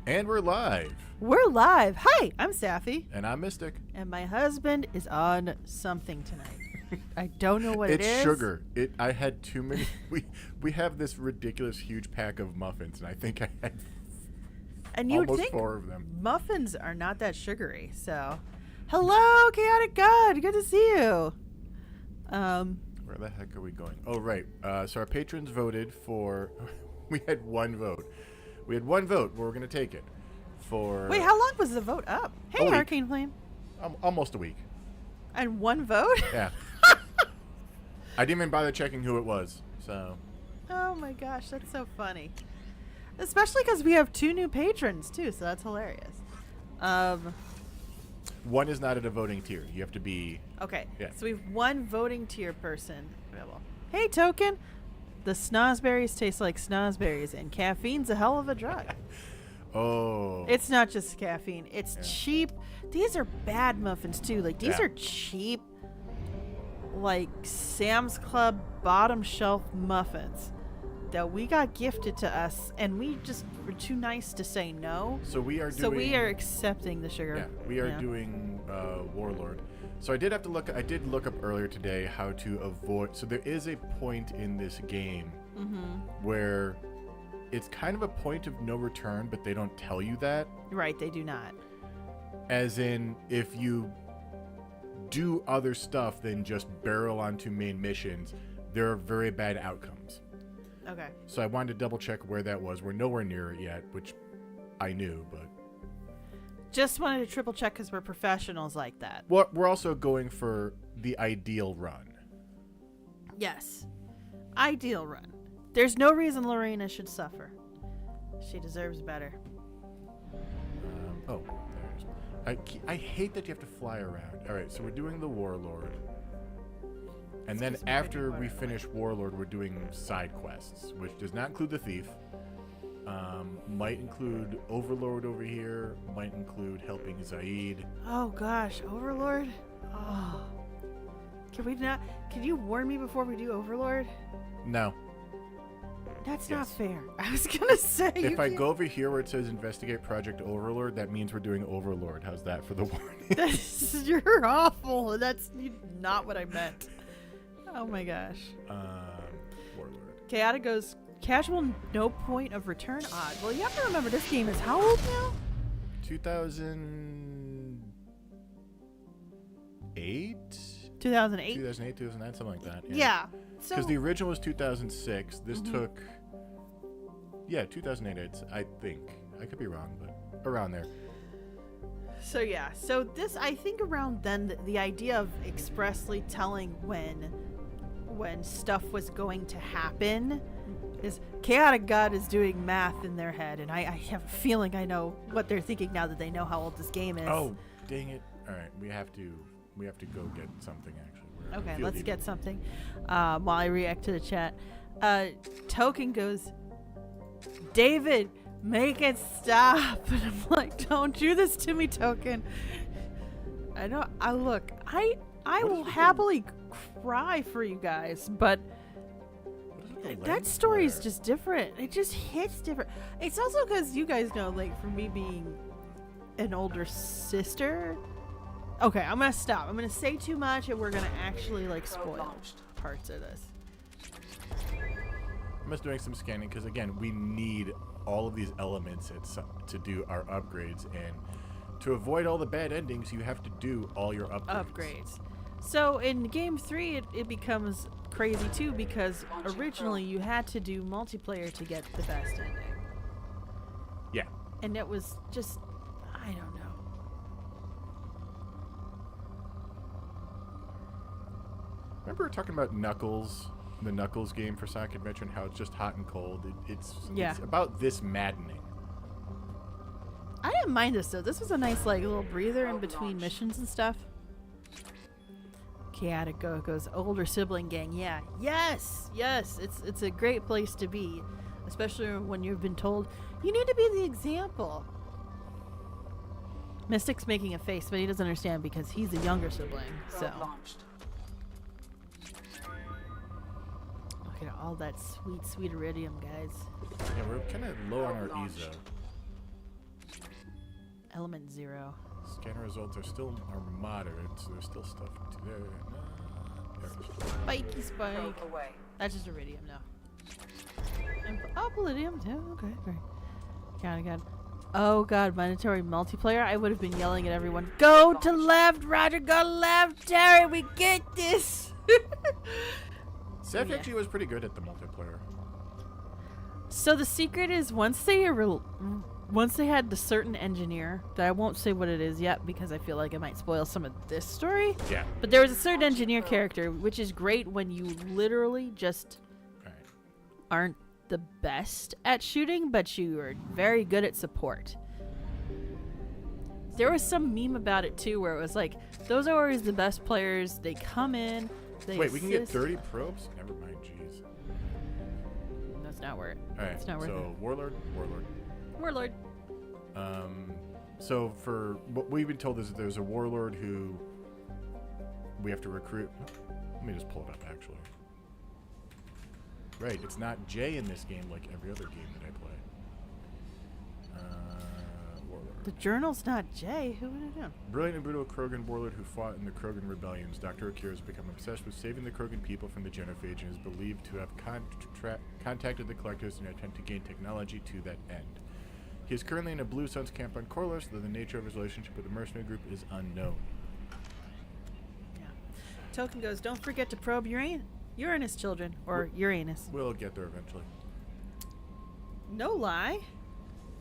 And we're live. We're live. Hi, I'm Sapphy. And I'm Mystic. And my husband is on something tonight. I don't know what it is. It's sugar. I had too many. We have this ridiculous huge pack of muffins, and I think I had almost 4 of them. Muffins are not that sugary, so. Hello, Chaotic God. Good to see you. Where the heck are we going? Oh, right. So our patrons voted for. We had one vote. We had one vote. We're going to take it. Wait, how long was the vote up? Hey, Arcane Flame. Almost a week. And one vote? Yeah. I didn't even bother checking who it was. So. Oh my gosh, that's so funny. Especially because we have 2 new patrons too, so that's hilarious. One is not at a voting tier. You have to be. Okay. Yeah. So we have 1 voting tier person available. Hey, Token. The snozberries taste like snozberries, and caffeine's a hell of a drug. Oh. It's not just caffeine. It's cheap. These are bad muffins, too. Like, these are cheap, like, Sam's Club bottom shelf muffins that we got gifted to us, and we just were too nice to say no. So we are accepting the sugar. Yeah, we are doing Warlord. So I did look up earlier today how to avoid. So there is a point in this game where it's kind of a point of no return, but they don't tell you that. Right, they do not. As in, if you do other stuff than just barrel onto main missions, there are very bad outcomes. Okay. So I wanted to double check where that was. We're nowhere near it yet, which I knew, but... Just wanted to triple check because we're professionals like that. Well, we're also going for the ideal run. Yes. Ideal run. There's no reason Lorena should suffer. She deserves better. I hate that you have to fly around. All right, so we're doing the Warlord. And then after we finish Warlord, we're doing side quests, which does not include the Thief. Might include Overlord over here. Might include helping Zaid. Oh gosh, Overlord? Oh. Can you warn me before we do Overlord? No. That's not fair. I was gonna say. If I go over here where it says Investigate Project Overlord, that means we're doing Overlord. How's that for the warning? You're awful. That's not what I meant. Oh my gosh. Warlord. Chaotic goes, casual, no point of return, odd. Well, you have to remember this game is how old now? 2008? 2008? 2008, 2009, something like that. Yeah. Because the original was 2006. This took... Yeah, 2008, I think. I could be wrong, but around there. So yeah, so this, I think around then, the idea of expressly telling when stuff was going to happen is Chaotic God is doing math in their head, and I have a feeling I know what they're thinking now that they know how old this game is. Oh, dang it. All right, we have to go get something, actually. Okay, let's get something while I react to the chat. Token goes, David, make it stop. And I'm like, don't do this to me, Token. I know. I will happily cry for you guys, but that story is just different. It just hits different. It's also because you guys know, like, for me being an older sister. Okay, I'm gonna stop. I'm gonna say too much, and we're gonna actually like spoil parts of this. I'm just doing some scanning because, again, we need all of these elements to do our upgrades, and to avoid all the bad endings, you have to do all your upgrades. So in game 3, it becomes crazy too, because originally you had to do multiplayer to get the best ending. Yeah. And it was just, I don't know. Remember we were talking about Knuckles, the Knuckles game for Sonic Adventure, and how it's just hot and cold? It's about this maddening. I didn't mind this though. This was a nice like little breather in between missions and stuff. Chaotic goes older sibling gang. Yeah, yes. It's a great place to be, especially when you've been told you need to be the example. Mystic's making a face, but he doesn't understand because he's the younger sibling. So. Look at all that sweet iridium, guys. Yeah, we're kind of low on our EZO. Element 0. Scanner results are moderate, so there's still stuff to there. There it is. Spiky spike. Probe away. That's just iridium now. And, oh, palladium too. Okay, great. God. Oh god, mandatory multiplayer. I would have been yelling at everyone. Go to left, Roger. Go left, Terry. We get this. Sapphy Yeah. actually was pretty good at the multiplayer. So the secret is once they had the certain engineer that I won't say what it is yet because I feel like it might spoil some of this story. Yeah. But there was a certain engineer character, which is great when you literally just Alright. aren't the best at shooting, but you are very good at support. There was some meme about it too where it was like, those are always the best players. They come in, they Wait, we can get assist. 30 probes? Never mind, jeez. That's not where it. Alright, It's not worth so Warlord. Warlord. So for what we've been told is that there's a Warlord who we have to recruit. Let me just pull it up actually. Right, it's not Jay in this game like every other game that I play. Warlord. The journal's not Jay. Who would have known? Brilliant and brutal Krogan warlord who fought in the Krogan rebellions, Dr. Akira has become obsessed with saving the Krogan people from the genophage and is believed to have contacted the Collectors in an attempt to gain technology to that end. He is currently in a Blue Suns camp on Corlos, though the nature of his relationship with the mercenary group is unknown. Yeah. Token goes, don't forget to probe Uranus children. Or Uranus. We'll get there eventually. No lie.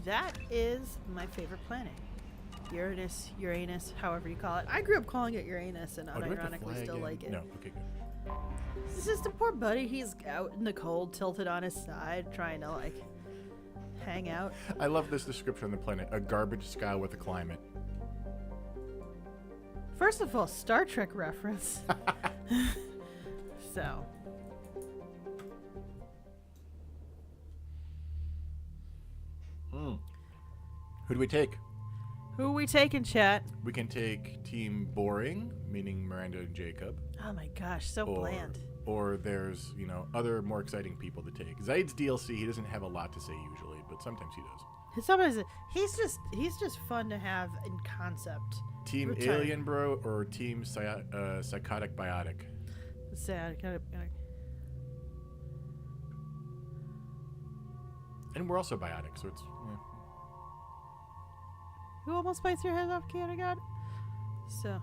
That is my favorite planet. Uranus, however you call it. I grew up calling it Uranus and Oh, do we have to unironically fly still again? like it. No, okay, good. This is the poor buddy. He's out in the cold, tilted on his side, trying to like hang out. I love this description of the planet. A garbage sky with a climate. First of all, Star Trek reference. So. Who do we take? Who are we taking, chat? We can take Team Boring, meaning Miranda and Jacob. Oh my gosh, so bland. Or there's, other more exciting people to take. Zaid's DLC, he doesn't have a lot to say usually, but sometimes he does. Sometimes he's just fun to have in concept. Team Return. Alien Bro or Team Psychotic Biotic? Sad. And we're also biotic, so it's... Who almost bites your head off, Canada God? So.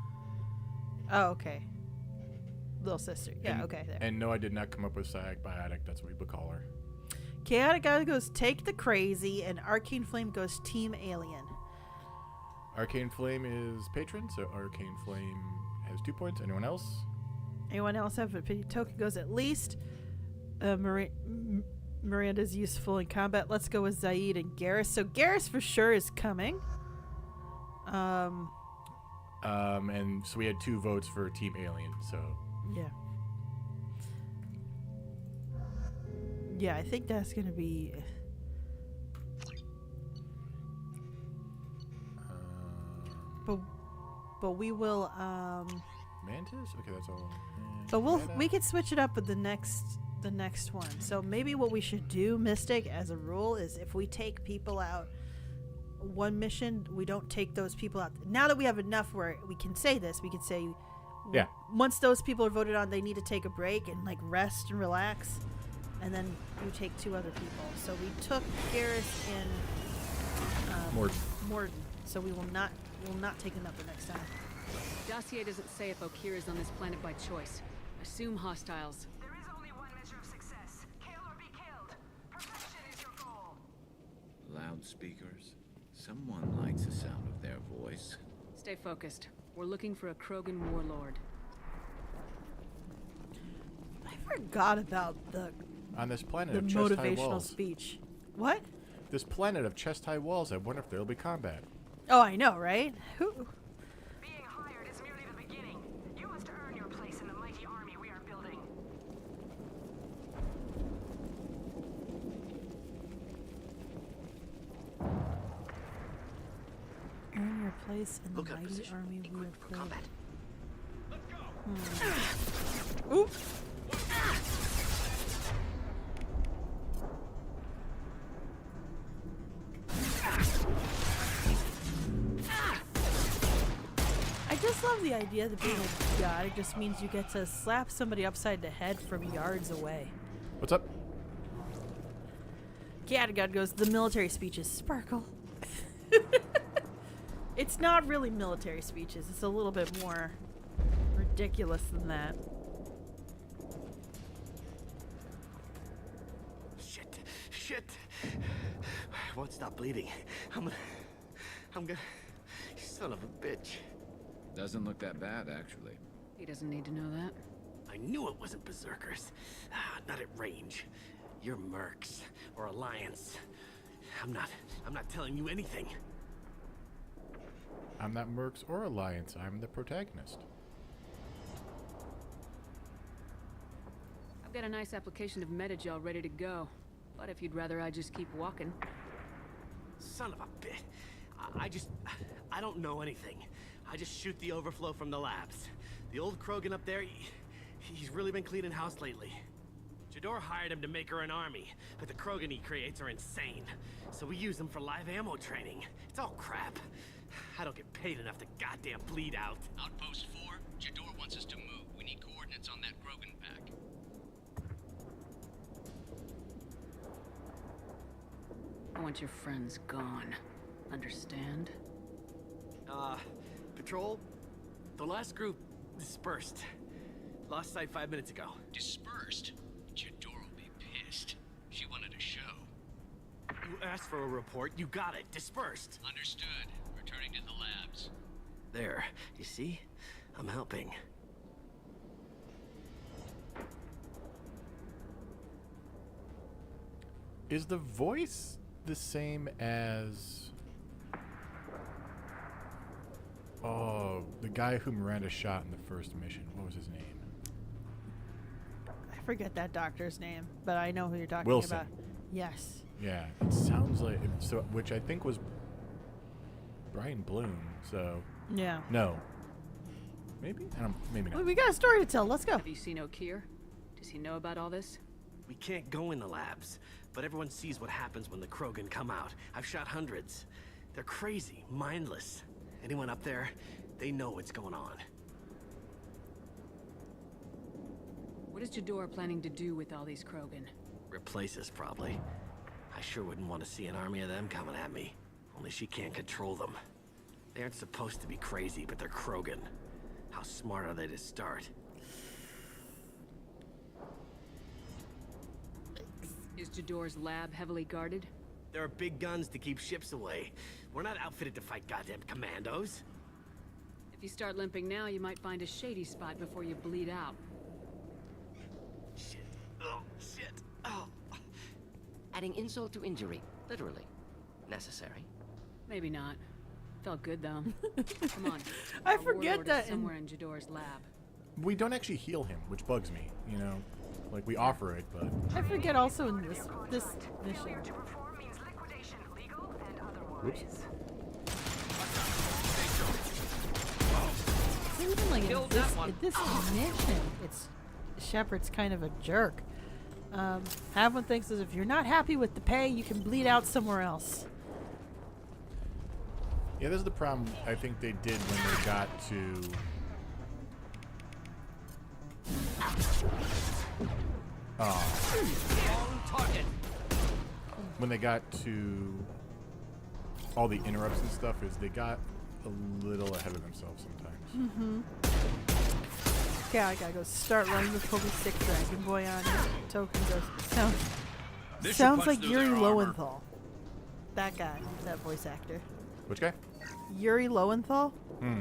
Oh, okay. Little sister. Yeah, and, okay. There. And no, I did not come up with Psychic Biotic. That's what we would call her. Chaotic God goes take the crazy, and Arcane Flame goes Team Alien. Arcane Flame is patron, so Arcane Flame has 2 points. Anyone else? Anyone else have a opinion? Token goes at least. Miranda's useful in combat. Let's go with Zaid and Garrus. So Garrus for sure is coming. And so we had 2 votes for Team Alien, so... Yeah. Yeah, I think that's gonna be... But we will, Mantis? Okay, that's all. But we could switch it up with the next one. So maybe what we should do, Mystic, as a rule, is if we take people out one mission, we don't take those people out. Now that we have enough where we can say this, we can say, Yeah. Once those people are voted on, they need to take a break and like rest and relax, and then you take 2 other people. So we took Garrus and Morden. So we will not take them up the next time. Dossier doesn't say if Okir is on this planet by choice. Assume hostiles. There is only one measure of success. Kill or be killed. Perfection is your goal. Loudspeakers. Someone likes the sound of their voice. Stay focused. We're looking for a Krogan warlord. I forgot about On this planet the of chest-high motivational walls. speech. What? This planet of chest-high walls, I wonder if there'll be combat. Oh, I know, right? Who? Being hired is merely the beginning. You must earn your place in the mighty army we are building. Earn your place in the Look up mighty position. army we Equipped have for combat. built. Ooh. the idea that being a god it just means you get to slap somebody upside the head from yards away. What's up? Cadogan goes, the military speeches sparkle. It's not really military speeches. It's a little bit more ridiculous than that. Shit. I won't stop bleeding. I'm gonna... Son of a bitch. Doesn't look that bad, actually. He doesn't need to know that. I knew it wasn't berserkers. Not at range. You're mercs or Alliance. I'm not telling you anything. I'm not Mercs or Alliance. I'm the protagonist. I've got a nice application of Metagel ready to go. But if you'd rather I just keep walking. Son of a bitch. I don't know anything. I just shoot the overflow from the labs. The old Krogan up there, he's really been cleaning house lately. Jador hired him to make her an army, but the Krogan he creates are insane. So we use them for live ammo training. It's all crap. I don't get paid enough to goddamn bleed out. Outpost 4, Jador wants us to move. We need coordinates on that Krogan pack. I want your friends gone. Understand? Patrol? The last group dispersed. Lost sight 5 minutes ago. Dispersed? Jador will be pissed. She wanted a show. You asked for a report, you got it. Dispersed. Understood. Returning to the labs. There. You see? I'm helping. Is the voice the same as... Oh, the guy who Miranda shot in the first mission. What was his name? I forget that doctor's name, but I know who you're talking Wilson. about. Yes. Yeah, it sounds like... So, which I think was Brian Bloom, so... Yeah. No. Maybe? Maybe Well, not. we got a story to tell. Let's go. Have you seen Okir? Does he know about all this? We can't go in the labs, but everyone sees what happens when the Krogan come out. I've shot hundreds. They're crazy, mindless. Anyone up there, they know what's going on. What is Jador planning to do with all these Krogan? Replace us, probably. I sure wouldn't want to see an army of them coming at me. Only she can't control them. They aren't supposed to be crazy, but they're Krogan. How smart are they to start? Is Jador's lab heavily guarded? There are big guns to keep ships away. We're not outfitted to fight goddamn commandos. If you start limping now, you might find a shady spot before you bleed out. Shit. Oh, shit. Oh. Adding insult to injury, literally. Necessary. Maybe not. Felt good though. Come on. I Our forget warlord is that in- somewhere in Jador's lab. We don't actually heal him, which bugs me, you know? Like, we offer it, but... I forget also in this mission. Failure to perform means liquidation, legal and otherwise. Whoops. So even like in this mission, it's Shepard's kind of a jerk. Have one thinks is if you're not happy with the pay, you can bleed out somewhere else. Yeah, this is the problem I think they did when they got to... Wrong target. When they got to all the interrupts and stuff, is they got a little ahead of themselves sometimes. Okay, I gotta go start running with Kobe 6 Dragon Boy on it. Token goes. Sounds like Yuri Lowenthal. That guy, that voice actor. Which guy? Yuri Lowenthal? Hmm.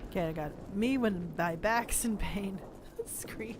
Okay, I got me when my back's in pain. Screams.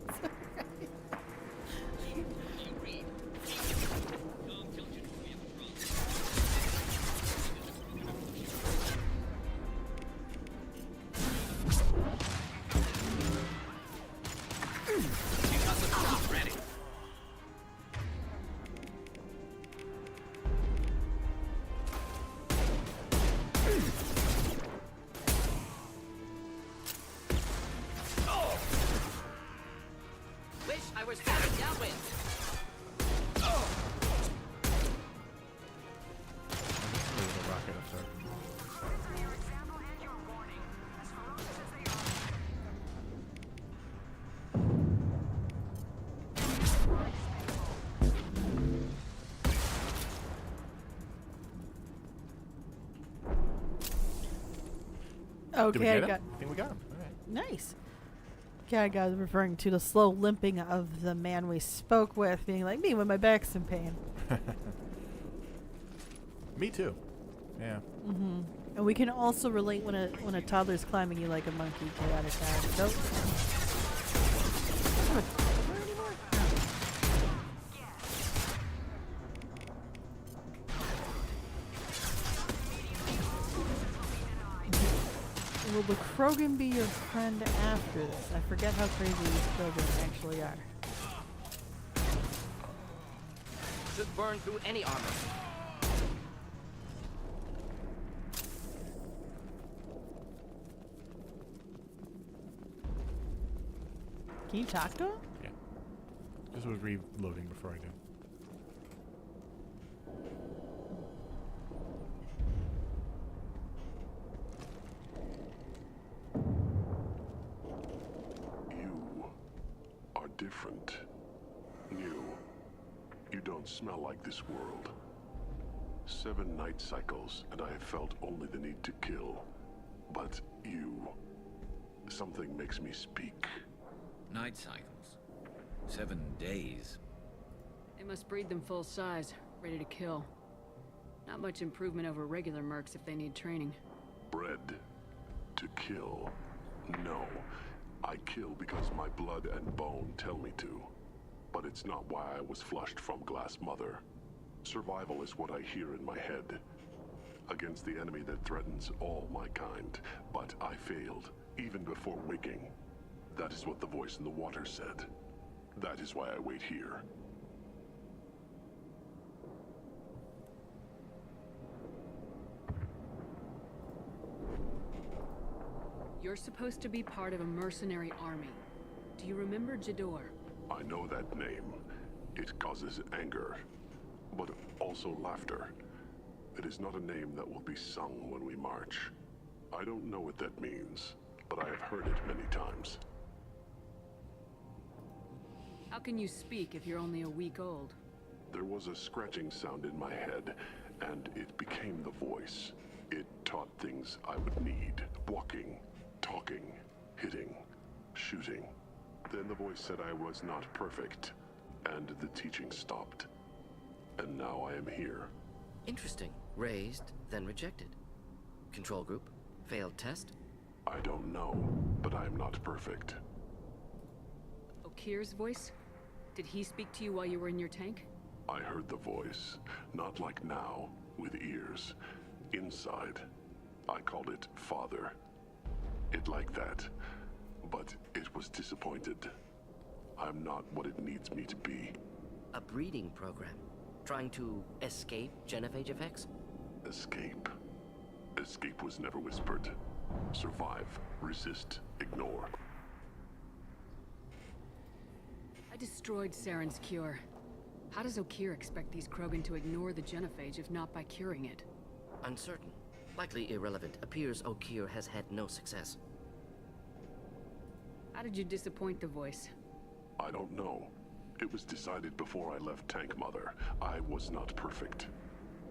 Did we Okay, get him? I think we got him. All right. Nice. Okay, I was referring to the slow limping of the man we spoke with, being like, me when my back's in pain. Me too. Yeah. Mm-hmm. And we can also relate when a toddler's climbing you like a monkey. Chaotic time. Nope. Will the Krogan be your friend after this? I forget how crazy these Krogan actually are. Should burn through any armor. Can you talk to him? Yeah. This was reloading before I did. You are different. New. You don't smell like this world. 7 night cycles, and I have felt only the need to kill. But you... something makes me speak. Night cycles. 7 days. They must breed them full size, ready to kill. Not much improvement over regular mercs if they need training. Bred to kill. No. I kill because my blood and bone tell me to. But it's not why I was flushed from Glass Mother. Survival is what I hear in my head. Against the enemy that threatens all my kind. But I failed, even before waking. That is what the voice in the water said. That is why I wait here. You're supposed to be part of a mercenary army. Do you remember Jador? I know that name. It causes anger, but also laughter. It is not a name that will be sung when we march. I don't know what that means, but I have heard it many times. How can you speak if you're only a week old? There was a scratching sound in my head, and it became the voice. It taught things I would need. Walking, talking, hitting, shooting. Then the voice said I was not perfect, and the teaching stopped. And now I am here. Interesting. Raised, then rejected. Control group? Failed test? I don't know, but I am not perfect. Okir's voice? Did he speak to you while you were in your tank? I heard the voice, not like now, with ears. Inside. I called it Father. It like that, but it was disappointed. I'm not what it needs me to be. A breeding program. Trying to escape genophage effects? Escape. Escape was never whispered. Survive, resist, ignore. I destroyed Saren's cure. How does Okir expect these Krogan to ignore the genophage if not by curing it? Uncertain. Likely irrelevant. Appears Okir has had no success. How did you disappoint the voice? I don't know. It was decided before I left Tank Mother. I was not perfect.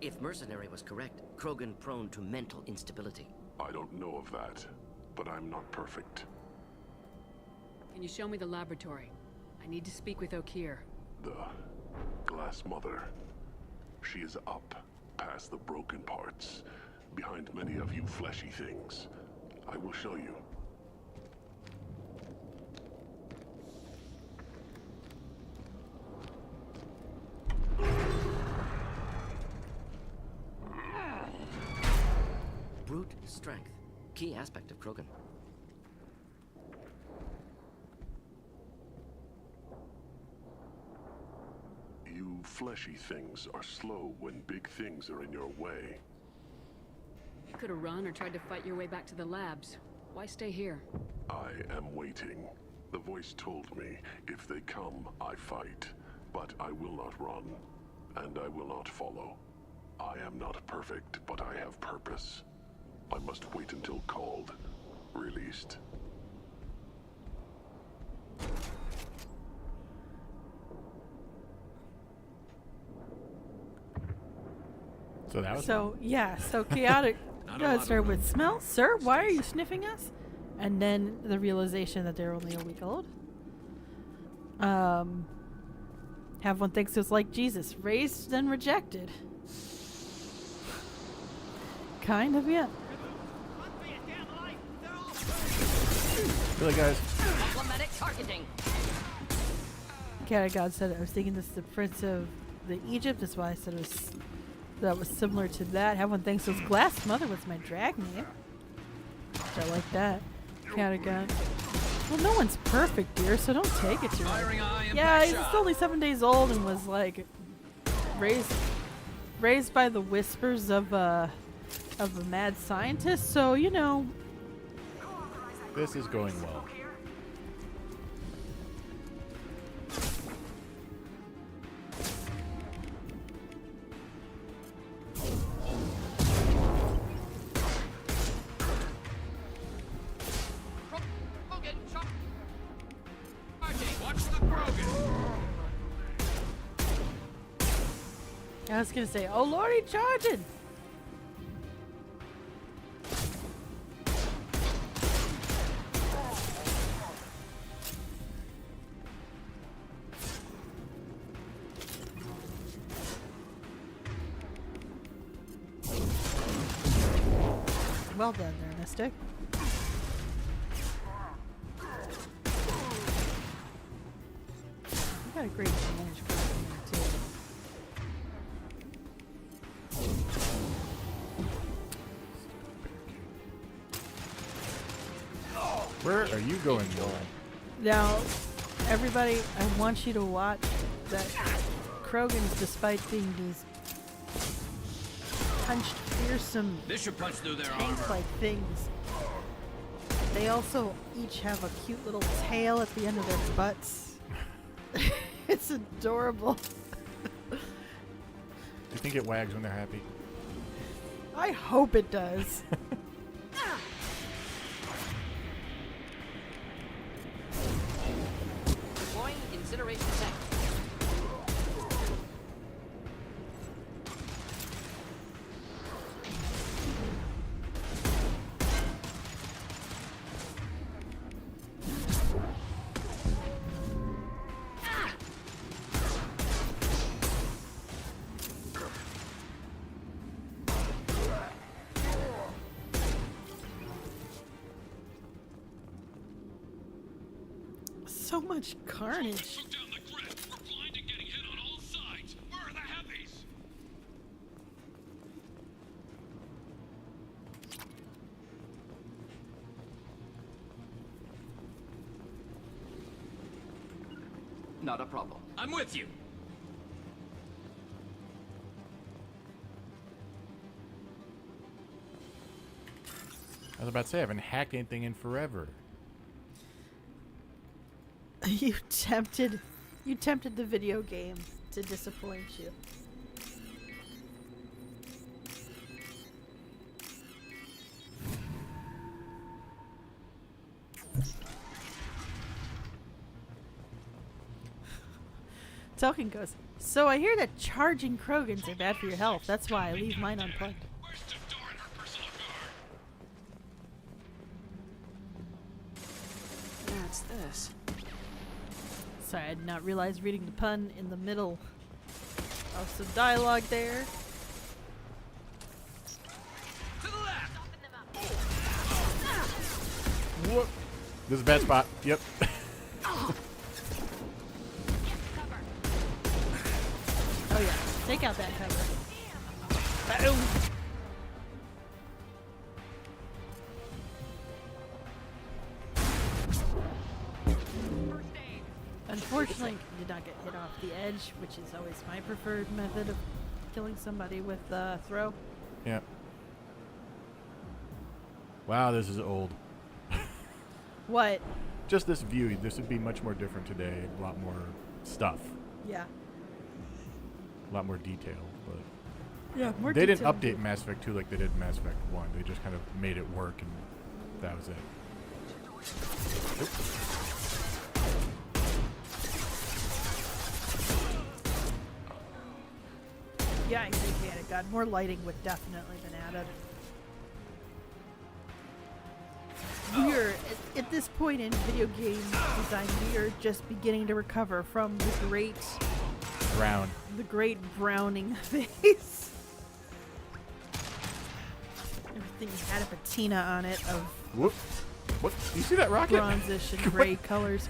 If Mercenary was correct, Krogan prone to mental instability. I don't know of that, but I'm not perfect. Can you show me the laboratory? I need to speak with Okir. The Glass Mother. She is up, past the broken parts, behind many of you fleshy things. I will show you. Brute strength. Key aspect of Krogan. You fleshy things are slow when big things are in your way. You could have run or tried to fight your way back to the labs. Why stay here? I am waiting. The voice told me, if they come, I fight. But I will not run, and I will not follow. I am not perfect, but I have purpose. I must wait until called, released. So that was So, yeah, so chaotic. No, it started with smell, sir. Why are you sniffing us? And then the realization that they're only a week old. Have one thinks it's like Jesus, raised then rejected. Kind of, yeah. Really, guys? Diplomatic targeting. Cat of God said, I was thinking this is the Prince of the Egypt. That's why I said that was similar to that. Have one thinks it was Glass Mother was my drag name. I like that. Cat of God. Well, no one's perfect, dear, so don't take it too much. Yeah, he's only 7 days old and was like raised by the whispers of a mad scientist. So you know, This is going well. I was gonna say, oh lordy, charging! Well done there, Mystic. You got a great advantage for there too. Where are you going, Nolan? Now, everybody, I want you to watch that Krogans, despite being these punched, fearsome, This should punch through their armor. tank-like things, they also each have a cute little tail at the end of their butts. It's adorable. Do you think it wags when they're happy? I hope it does. Deploying incineration tank. So much carnage. Look down the grid. We're blind and getting hit on all sides. Where are the heavies? Not a problem. I'm with you. I was about to say, I haven't hacked anything in forever. You tempted the video game to disappoint you. Token goes, so I hear that charging Krogans are bad for your health. That's why I leave mine unplugged. Where's Devdor and her personal guard? What's this? Sorry, I did not realize reading the pun in the middle of some dialogue there. To the left. Whoop. This is a bad spot. Yep. Oh yeah, take out that cover. Boom. Unfortunately, did not get hit off the edge, which is always my preferred method of killing somebody with throw. Yep. Wow, this is old. What? Just this view. This would be much more different today. A lot more stuff. Yeah. A lot more detail. But Yeah, more they didn't detailed. update Mass Effect 2 like they did Mass Effect 1. They just kind of made it work, and that was it. Yeah, I think God, more lighting would definitely been added. at this point in video game design, we are just beginning to recover from the great browning phase. Everything had a patina on it of Whoop. What? You see that rocket? bronzish and gray colors.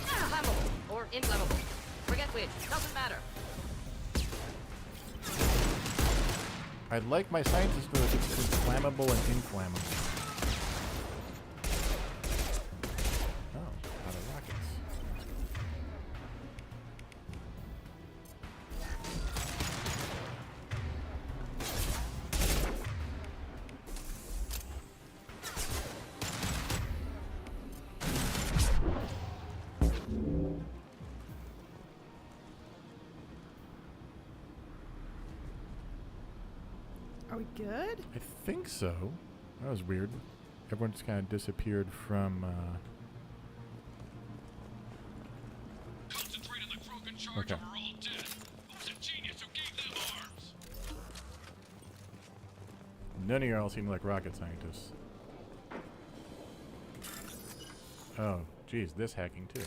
Flammable or inflammable. Forget which. Doesn't matter. I'd like my scientists to know if it's flammable and inflammable. Oh, out of rockets. Are we good? I think so. That was weird. Everyone just kind of disappeared from. Concentrate on the Krogan charge Okay. or we're all dead. Who's a genius who gave them arms? None of y'all seem like rocket scientists. Oh, geez, this hacking too.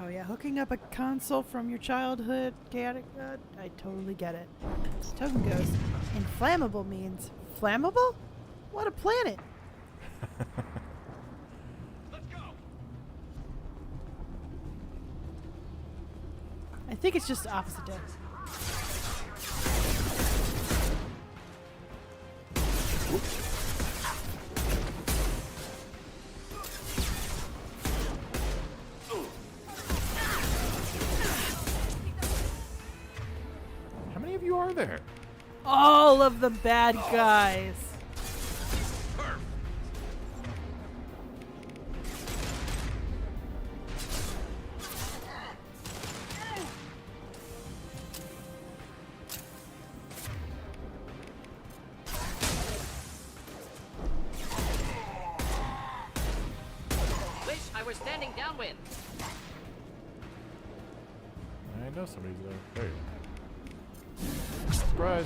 Oh yeah, hooking up a console from your childhood, chaotic. I totally get it. Token goes. Inflammable means flammable? What a planet! Let's go. I think it's just the opposite day. How many of you are there? All of the bad guys. Wish I were standing downwind. I know somebody's there. There you go. Surprise!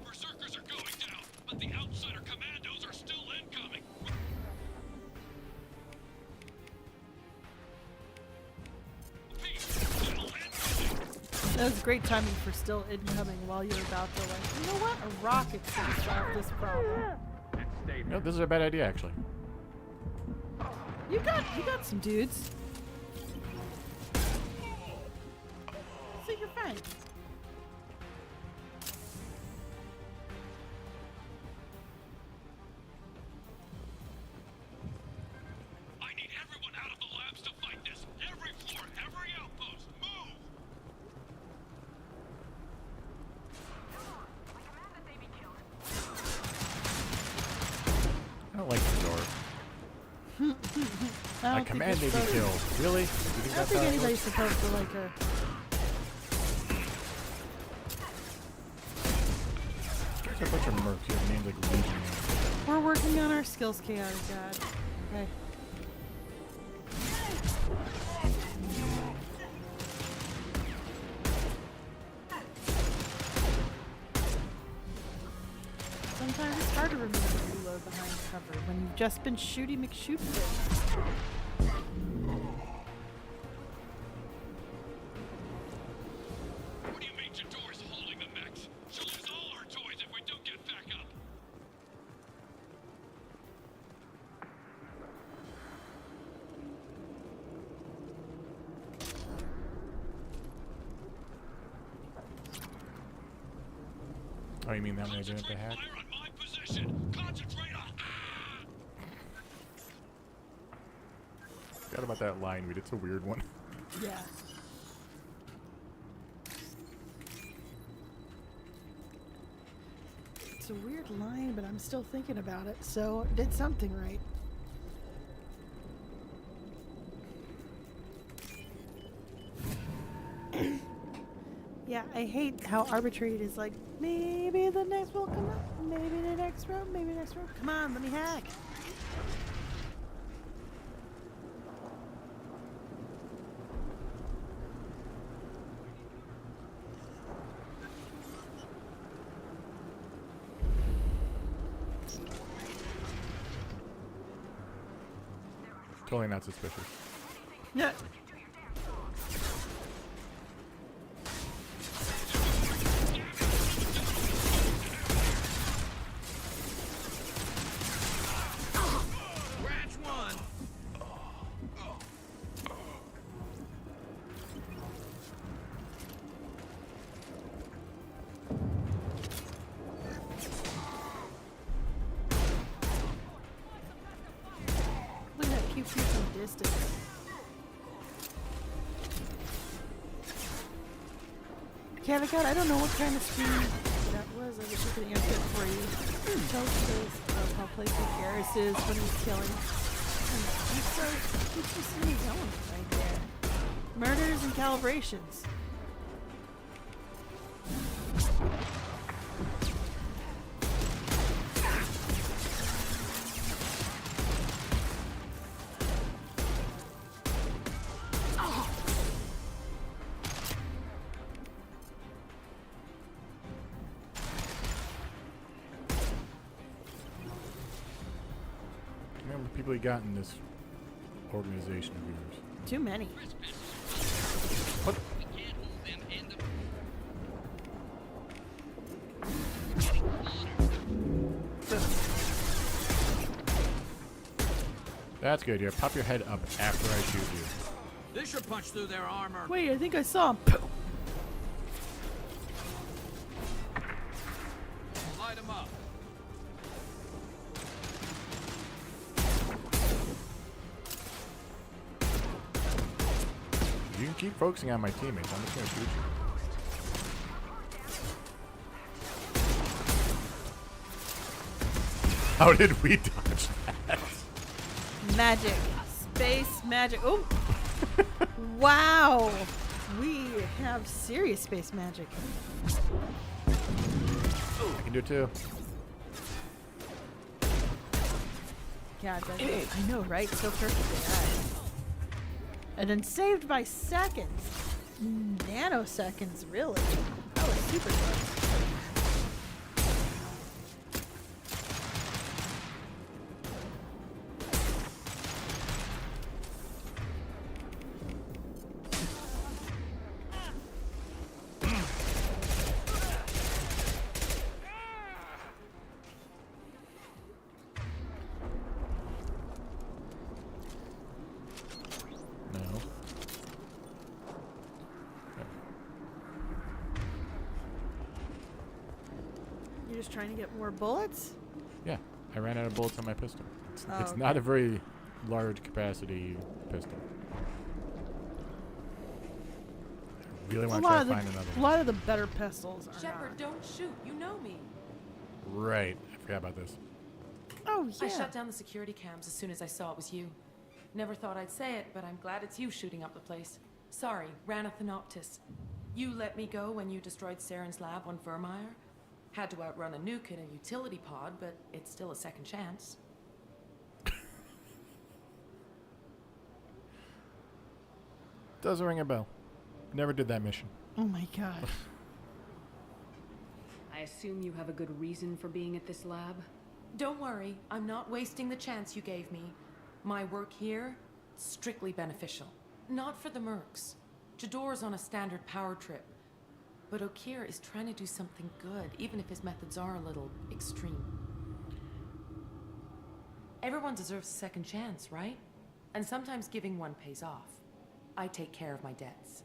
Berserkers are going down, but the outsider commandos are still incoming. Pete, still incoming. That was great timing for still incoming while you're about to like, you know what? A rocket's gonna solve this problem. No, this is a bad idea actually. You got some dudes. So you're fine. I need everyone out of the labs to fight this. Every floor, every outpost, move! I don't like the door. I command they be killed. Really? You think I don't that's think how it anybody's works? supposed to like her. There's a bunch of mercs. You have names like Legion. We're working on our skills, chaotic god. Okay. Sometimes it's hard to remember to reload behind cover when you've just been shooty McShoot things. What do you mean Jador's holding the mechs? She'll lose all our toys if we don't get back up. Oh, you mean that when I didn't have to Concentrate hack? fire on my position. Concentrate on. Forgot about that line read. It's a weird one. Yeah. It's a weird line, but I'm still thinking about it, so I did something right. Yeah, I hate how arbitrary it is. Like, maybe the next will come up. Maybe the next row. Maybe the next row. Come on, let me hack. Totally not suspicious. Yeah. Scratch one! Look at that pew pew from distance. Cat of God, I don't know what kind of screen that was. I wish I could answer it for you. Toast is how playful Garrus is when he's killing. And he's just in his zone right there. Murders and calibrations. How many people you got in this organization of yours? Too many. What? We can't hold them and the... That's good. Yeah, pop your head up after I shoot you. This should punch through their armor. Wait, I think I saw him. Light them up. You can keep focusing on my teammates. I'm just gonna shoot you. How did we dodge that? Magic. Space magic. Oh! Wow! We have serious space magic. I can do it too. God, I know, right? So perfect. And then saved by seconds. Nanoseconds, really. That was super close. No. You're just trying to get more bullets? Yeah, I ran out of bullets on my pistol. It's Oh, not okay. a very large capacity pistol. I really want to try to find another A one. lot of the better pistols are Shepard, not. don't shoot. You know me. Right, I forgot about this. Oh, I yeah. shut down the security cams as soon as I saw it was you. Never thought I'd say it, but I'm glad it's you shooting up the place. Sorry, Rana Thanoptis. You let me go when you destroyed Saren's lab on Vermeer. Had to outrun a nuke in a utility pod, but it's still a second chance. Does ring a bell. Never did that mission. Oh my god. I assume you have a good reason for being at this lab? Don't worry, I'm not wasting the chance you gave me. My work here, strictly beneficial. Not for the mercs. Jador's on a standard power trip. But Okir is trying to do something good, even if his methods are a little extreme. Everyone deserves a second chance, right? And sometimes giving one pays off. I take care of my debts.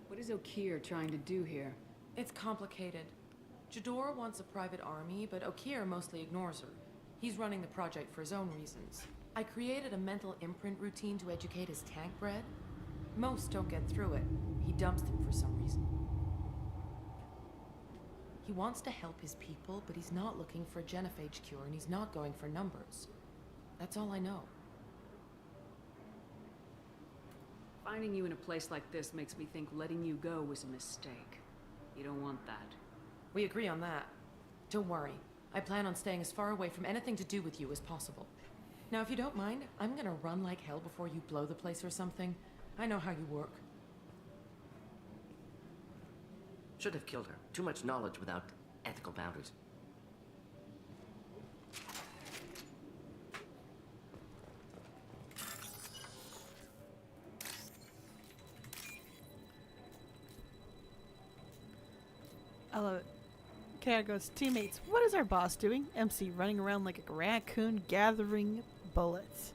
What is Okir trying to do here? It's complicated. Jador wants a private army, but Okir mostly ignores her. He's running the project for his own reasons. I created a mental imprint routine to educate his tank bred. Most don't get through it. He dumps them for some reason. He wants to help his people, but he's not looking for a genophage cure, and he's not going for numbers. That's all I know. Finding you in a place like this makes me think letting you go was a mistake. You don't want that. We agree on that. Don't worry. I plan on staying as far away from anything to do with you as possible. Now, if you don't mind, I'm gonna run like hell before you blow the place or something. I know how you work. Should have killed her. Too much knowledge without ethical boundaries. I love it. Chaos goes, teammates, what is our boss doing? MC running around like a raccoon gathering bullets.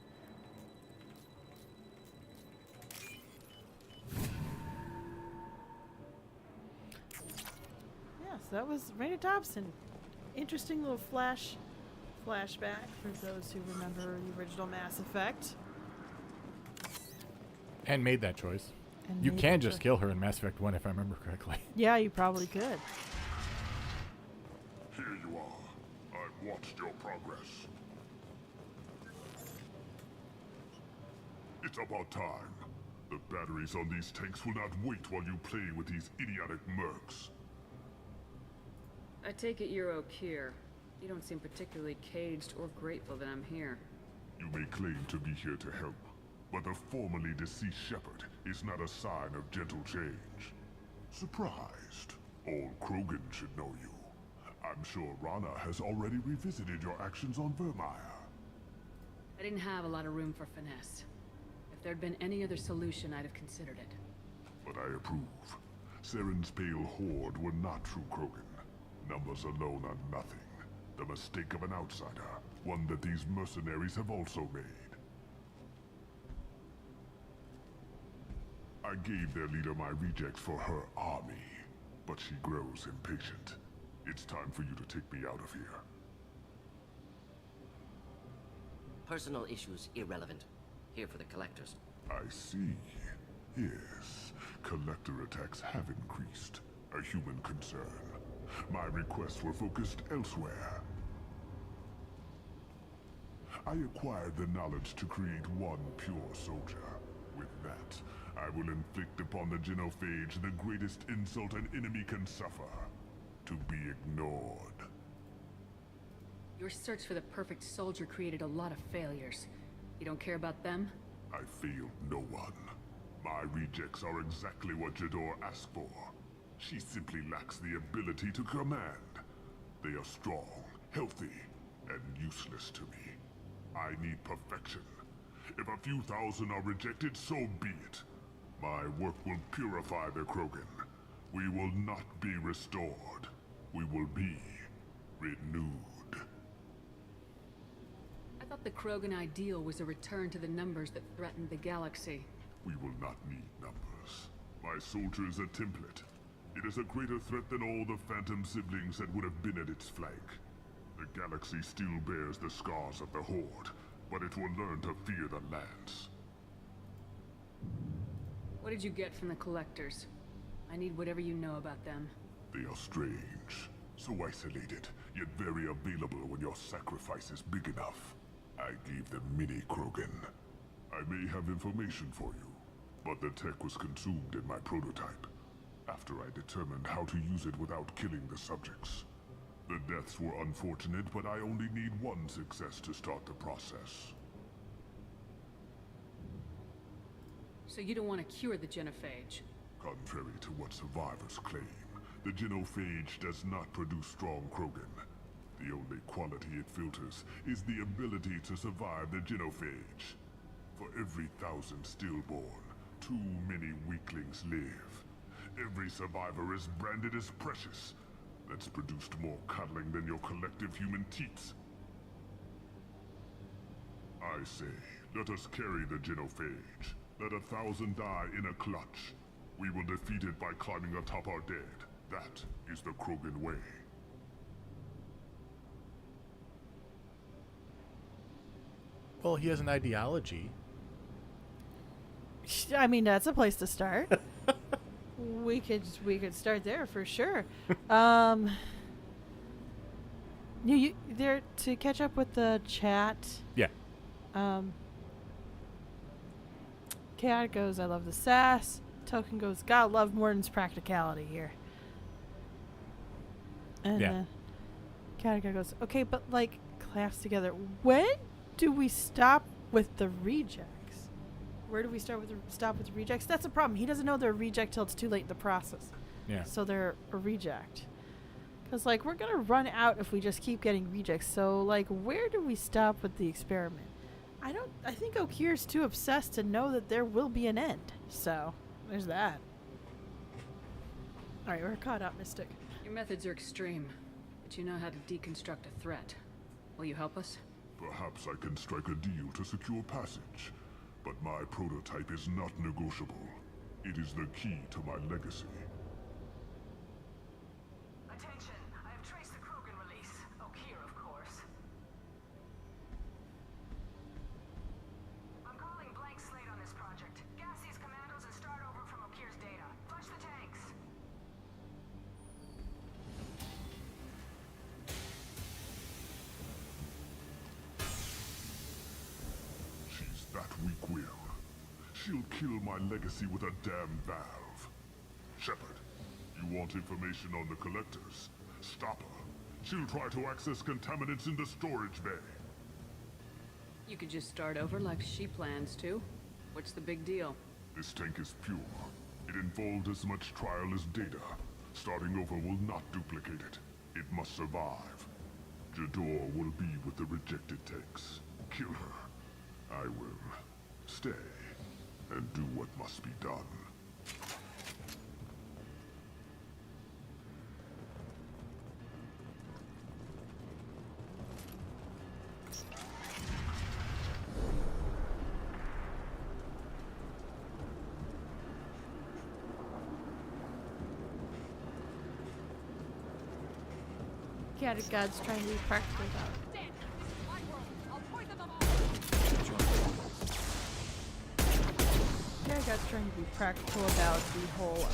Yes, that was Raina Dobson. Interesting little flashback for those who remember the original Mass Effect. And made that choice. And You made can that just choice. kill her in Mass Effect 1 if I remember correctly. Yeah, you probably could. Here you are. I've watched your progress. It's about time. The batteries on these tanks will not wait while you play with these idiotic mercs. I take it you're Okir. You don't seem particularly caged or grateful that I'm here. You may claim to be here to help, but the formerly deceased Shepherd is not a sign of gentle change. Surprised? All Krogan should know you. I'm sure Rana has already revisited your actions on Vermeer. I didn't have a lot of room for finesse. If there'd been any other solution, I'd have considered it. But I approve. Saren's pale horde were not true Krogan. Numbers alone are nothing. The mistake of an outsider, one that these mercenaries have also made. I gave their leader my rejects for her army, but she grows impatient. It's time for you to take me out of here. Personal issues irrelevant. Here for the collectors. I see. Yes, collector attacks have increased. A human concern. My requests were focused elsewhere. I acquired the knowledge to create one pure soldier. With that, I will inflict upon the genophage the greatest insult an enemy can suffer. To be ignored. Your search for the perfect soldier created a lot of failures. You don't care about them? I failed no one. My rejects are exactly what Jador asked for. She simply lacks the ability to command. They are strong, healthy, and useless to me. I need perfection. If a few thousand are rejected, so be it. My work will purify the Krogan. We will not be restored. We will be renewed. I thought the Krogan ideal was a return to the numbers that threatened the galaxy. We will not need numbers. My soldier is a template. It is a greater threat than all the Phantom siblings that would have been at its flank. The galaxy still bears the scars of the Horde, but it will learn to fear the Lance. What did you get from the collectors? I need whatever you know about them. They are strange, so isolated, yet very available when your sacrifice is big enough. I gave them mini Krogan. I may have information for you, but the tech was consumed in my prototype. After I determined how to use it without killing the subjects. The deaths were unfortunate, but I only need one success to start the process. So you don't want to cure the genophage? Contrary to what survivors claim, the genophage does not produce strong Krogan. The only quality it filters is the ability to survive the genophage. For every 1,000 stillborn, too many weaklings live. Every survivor is branded as precious. That's produced more cuddling than your collective human teats. I say, let us carry the genophage. Let 1,000 die in a clutch. We will defeat it by climbing atop our dead. That is the Krogan way. Well, he has an ideology. I mean, that's a place to start. we could start there for sure. You there to catch up with the chat. Yeah. Cat goes, I love the sass. Token goes, gotta love Morden's practicality here. And Yeah. Katika goes, okay, but like, class together. When do we stop with the rejects? Where do we stop with the rejects? That's a problem. He doesn't know they're a reject till it's too late in the process. Yeah. So they're a reject. Because, like, we're going to run out if we just keep getting rejects. So, like, where do we stop with the experiment? I think Okir's too obsessed to know that there will be an end. So, there's that. Alright, we're caught up, Mystic. Your methods are extreme, but you know how to deconstruct a threat. Will you help us? Perhaps I can strike a deal to secure passage, but my prototype is not negotiable. It is the key to my legacy. Attention, I have traced the Krogan release. Okir, of course. I'm calling blank slate on this project. Gas these commandos and start over from Okir's data. Flush the tanks. She's that weak-willed. She'll kill my legacy with a damn valve. Shepard, you want information on the collectors? Stop her. She'll try to access contaminants in the storage bay. You could just start over like she plans to. What's the big deal? This tank is pure. It involved as much trial as data. Starting over will not duplicate it. It must survive. Jador will be with the rejected tanks. Kill her. I will stay and do what must be done. Katika's trying to be practical about it. Katika's trying to be practical about the whole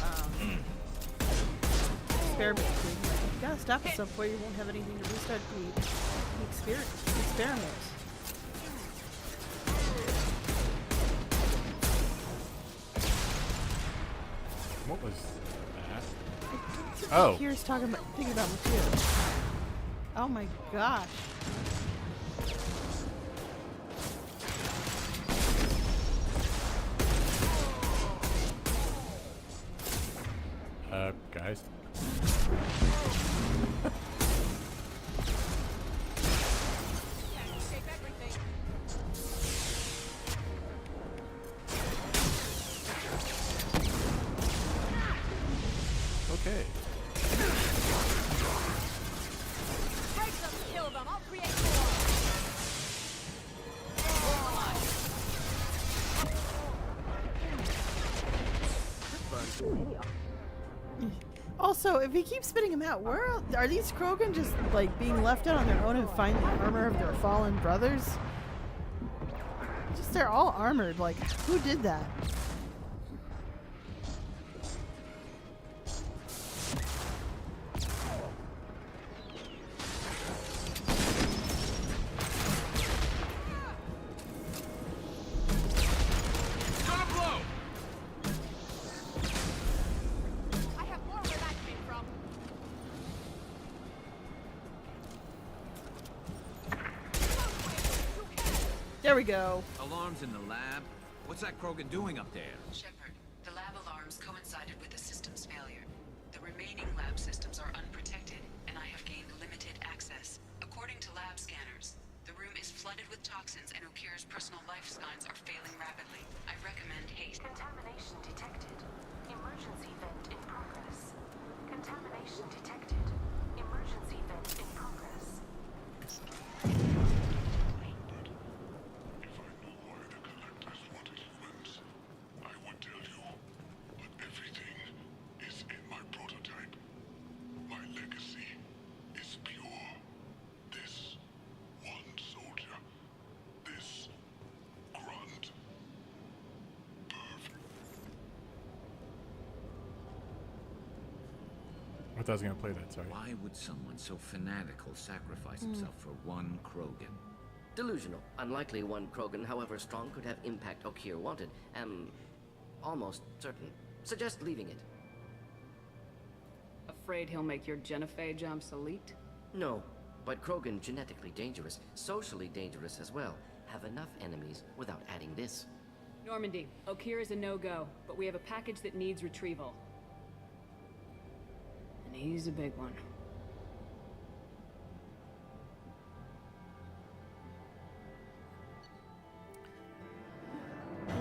experiment thing. Like, you gotta stop at some point. You won't have anything to restart the experiment. What was that? Oh. Here's thinking about Mathieu. Oh my gosh. Guys. Okay. Also, if he keeps spitting them out, where are these Krogan just like being left out on their own and find the armor of their fallen brothers? Just they're all armored. Like, who did that? There we go. Alarms in the lab? What's that Krogan doing up there? Shepard, the lab alarms coincided with the system's failure. The remaining lab systems are unprotected, and I have gained limited access. According to lab scanners, the room is flooded with toxins and Okir's personal life signs are failing rapidly. I recommend haste. Contamination detected. Emergency vent in progress. Contamination detected. Emergency vent in progress. I thought I was gonna play that, sorry. Why would someone so fanatical sacrifice himself for one Krogan? Delusional. Unlikely one Krogan, however strong, could have impact Okir wanted. Am almost certain. Suggest leaving it. afraid he'll make your genophage obsolete? No, but Krogan genetically dangerous, socially dangerous as well. Have enough enemies without adding this. Normandy, Okeer is a no-go, but we have a package that needs retrieval. And he's a big one.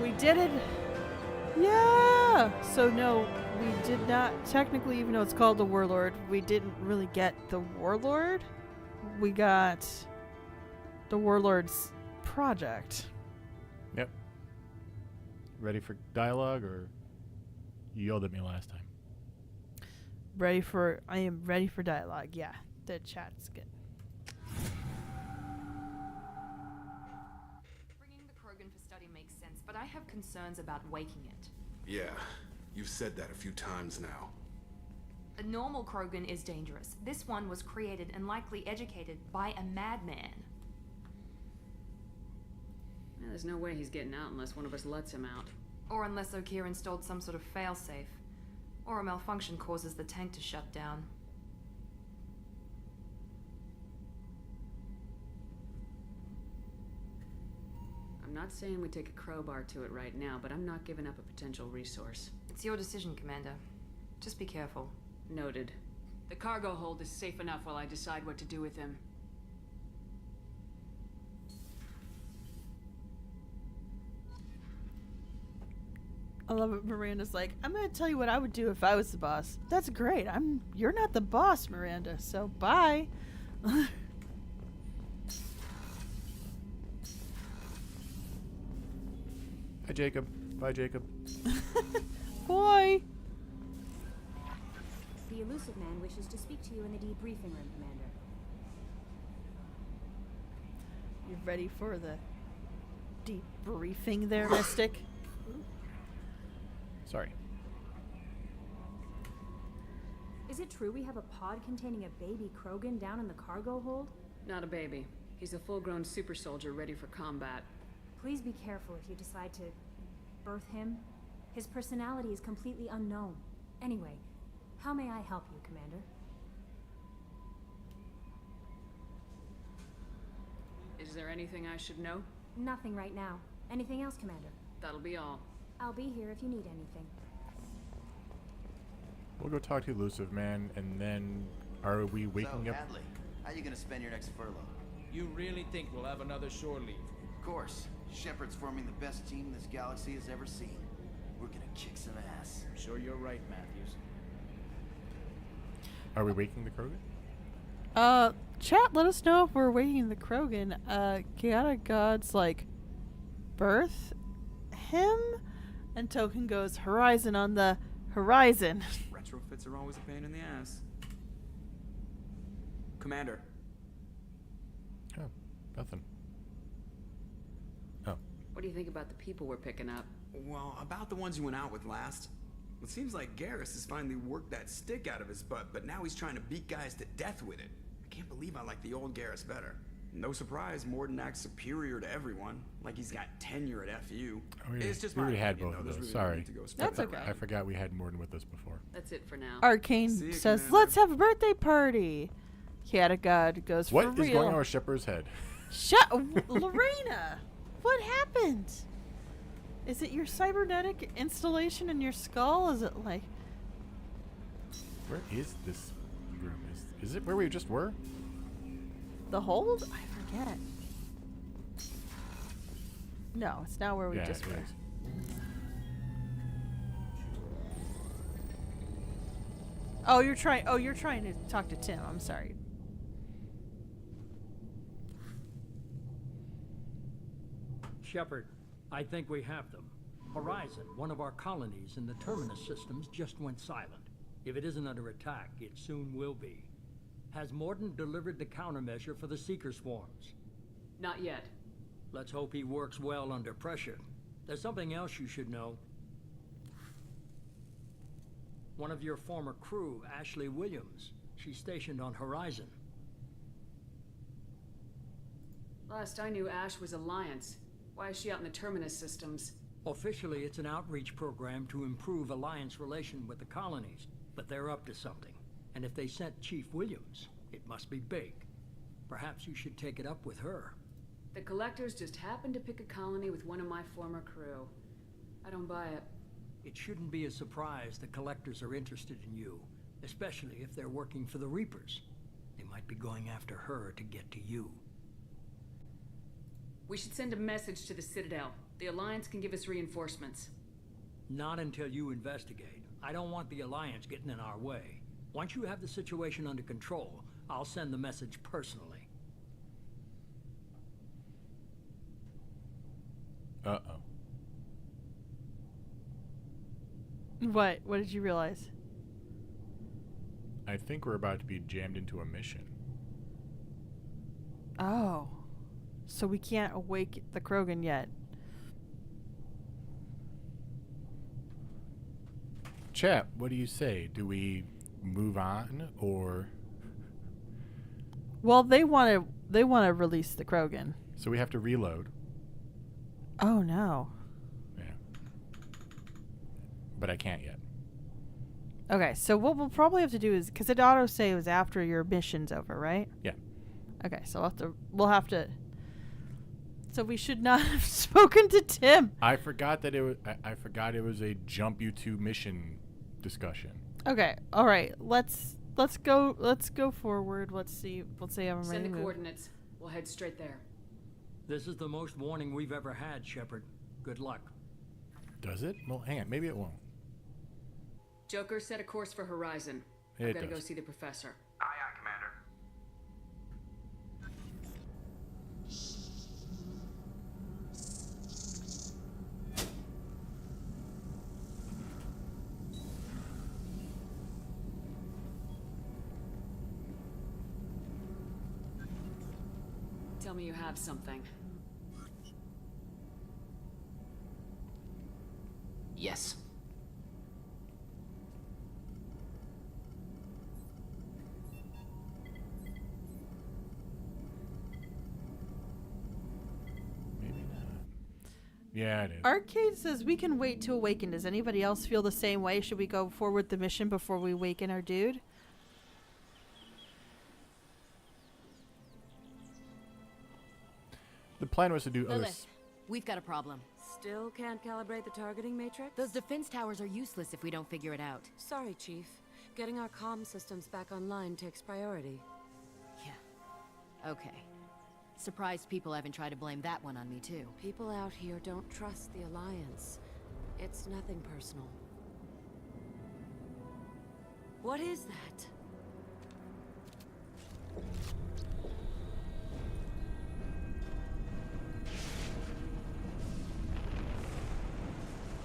We did it! Yeah! So no, we did not technically, even though it's called the Warlord, we didn't really get the Warlord. We got the Warlord's project. Yep. Ready for dialogue, or you yelled at me last time? I am ready for dialogue. Yeah, the chat's good. Bringing the Krogan for study makes sense, but I have concerns about waking it. Yeah, you've said that a few times now. A normal Krogan is dangerous. This one was created and likely educated by a madman. There's no way he's getting out unless one of us lets him out. Or unless Okeer installed some sort of failsafe. Or a malfunction causes the tank to shut down. I'm not saying we take a crowbar to it right now, but I'm not giving up a potential resource. It's your decision, Commander. Just be careful. Noted. The cargo hold is safe enough while I decide what to do with him. I love it. Miranda's like, I'm gonna tell you what I would do if I was the boss. That's great. You're not the boss, Miranda. So bye. Hi, Jacob. Bye, Jacob. Boy. The elusive man wishes to speak to you in the debriefing room, Commander. You ready for the debriefing there, Mystic? Sorry. Is it true we have a pod containing a baby Krogan down in the cargo hold? Not a baby. He's a full-grown super soldier ready for combat. Please be careful if you decide to birth him. His personality is completely unknown. Anyway, how may I help you, Commander? Is there anything I should know? Nothing right now. Anything else, Commander? That'll be all. I'll be here if you need anything. We'll go talk to Elusive Man, and then are we waking up? Hadley, how you gonna spend your next furlough? You really think we'll have another shore leave? Of course. Shepard's forming the best team this galaxy has ever seen. We're gonna kick some ass. I'm sure you're right, Matthews. Are we waking the Krogan? Chat, let us know if we're waking the Krogan. Chaotic Gods, like, birth him? And Token goes, Horizon on the horizon. Retrofits are always a pain in the ass. Commander. Oh, nothing. Oh. What do you think about the people we're picking up? Well, about the ones you went out with last. It seems like Garrus has finally worked that stick out of his butt, but now he's trying to beat guys to death with it. I can't believe I like the old Garrus better. No surprise, Morden acts superior to everyone, like he's got tenure at FU. Oh, yeah. It's just we my already had opinion, both of though. those. There's really no Sorry. need to go That's split okay. that I forgot we had Morden with us before. That's it for now. Arcane See you, says, Commander. let's have a birthday party. Chaotic God goes, What for is real. going on with Shepard's head? Shut Lorena! What happened? Is it your cybernetic installation in your skull? Is it like... Where is this room? Is it where we just were? The hold? I forget. No, it's not where we Yeah, just it were. is. Oh, you're trying to talk to Tim. I'm sorry. Shepard, I think we have them. Horizon, one of our colonies in the Terminus systems, just went silent. If it isn't under attack, it soon will be. Has Morden delivered the countermeasure for the Seeker swarms? Not yet. Let's hope he works well under pressure. There's something else you should know. One of your former crew, Ashley Williams, she's stationed on Horizon. Last I knew, Ash was Alliance. Why is she out in the Terminus systems? Officially, it's an outreach program to improve Alliance relation with the colonies, but they're up to something. And if they sent Chief Williams, it must be big. Perhaps you should take it up with her. The Collectors just happened to pick a colony with one of my former crew. I don't buy it. It shouldn't be a surprise the Collectors are interested in you, especially if they're working for the Reapers. They might be going after her to get to you. We should send a message to the Citadel. The Alliance can give us reinforcements. Not until you investigate. I don't want the Alliance getting in our way. Once you have the situation under control, I'll send the message personally. Uh-oh. What? What did you realize? I think we're about to be jammed into a mission. Oh. So we can't awake the Krogan yet. Chat, what do you say? Do we move on or... Well, they want to release the Krogan. So we have to reload. Oh no. Yeah. But I can't yet. Okay, so what we'll probably have to do is, because it auto-saves after your mission's over, right? Yeah. Okay, so we'll have to... So we should not have spoken to Tim. I forgot that it was. I forgot it was a jump you to mission discussion. Okay, all right. Let's go forward. Let's see. Let's say I'm ready. Send the to move. coordinates. We'll head straight there. This is the most warning we've ever had, Shepard. Good luck. Does it? Well, hang on. Maybe it won't. Joker, set a course for Horizon. It I've got to does. go see the professor. Aye, aye, Commander. Tell me you have something. Yes. Maybe not. Yeah, it is. Arcade says we can wait to awaken. Does anybody else feel the same way? Should we go forward the mission before we awaken our dude? The plan was to do other. Lilith, we've got a problem. Still can't calibrate the targeting matrix? Those defense towers are useless if we don't figure it out. Sorry, Chief. Getting our comm systems back online takes priority. Yeah. Okay. Surprised people haven't tried to blame that one on me, too. People out here don't trust the Alliance. It's nothing personal. What is that?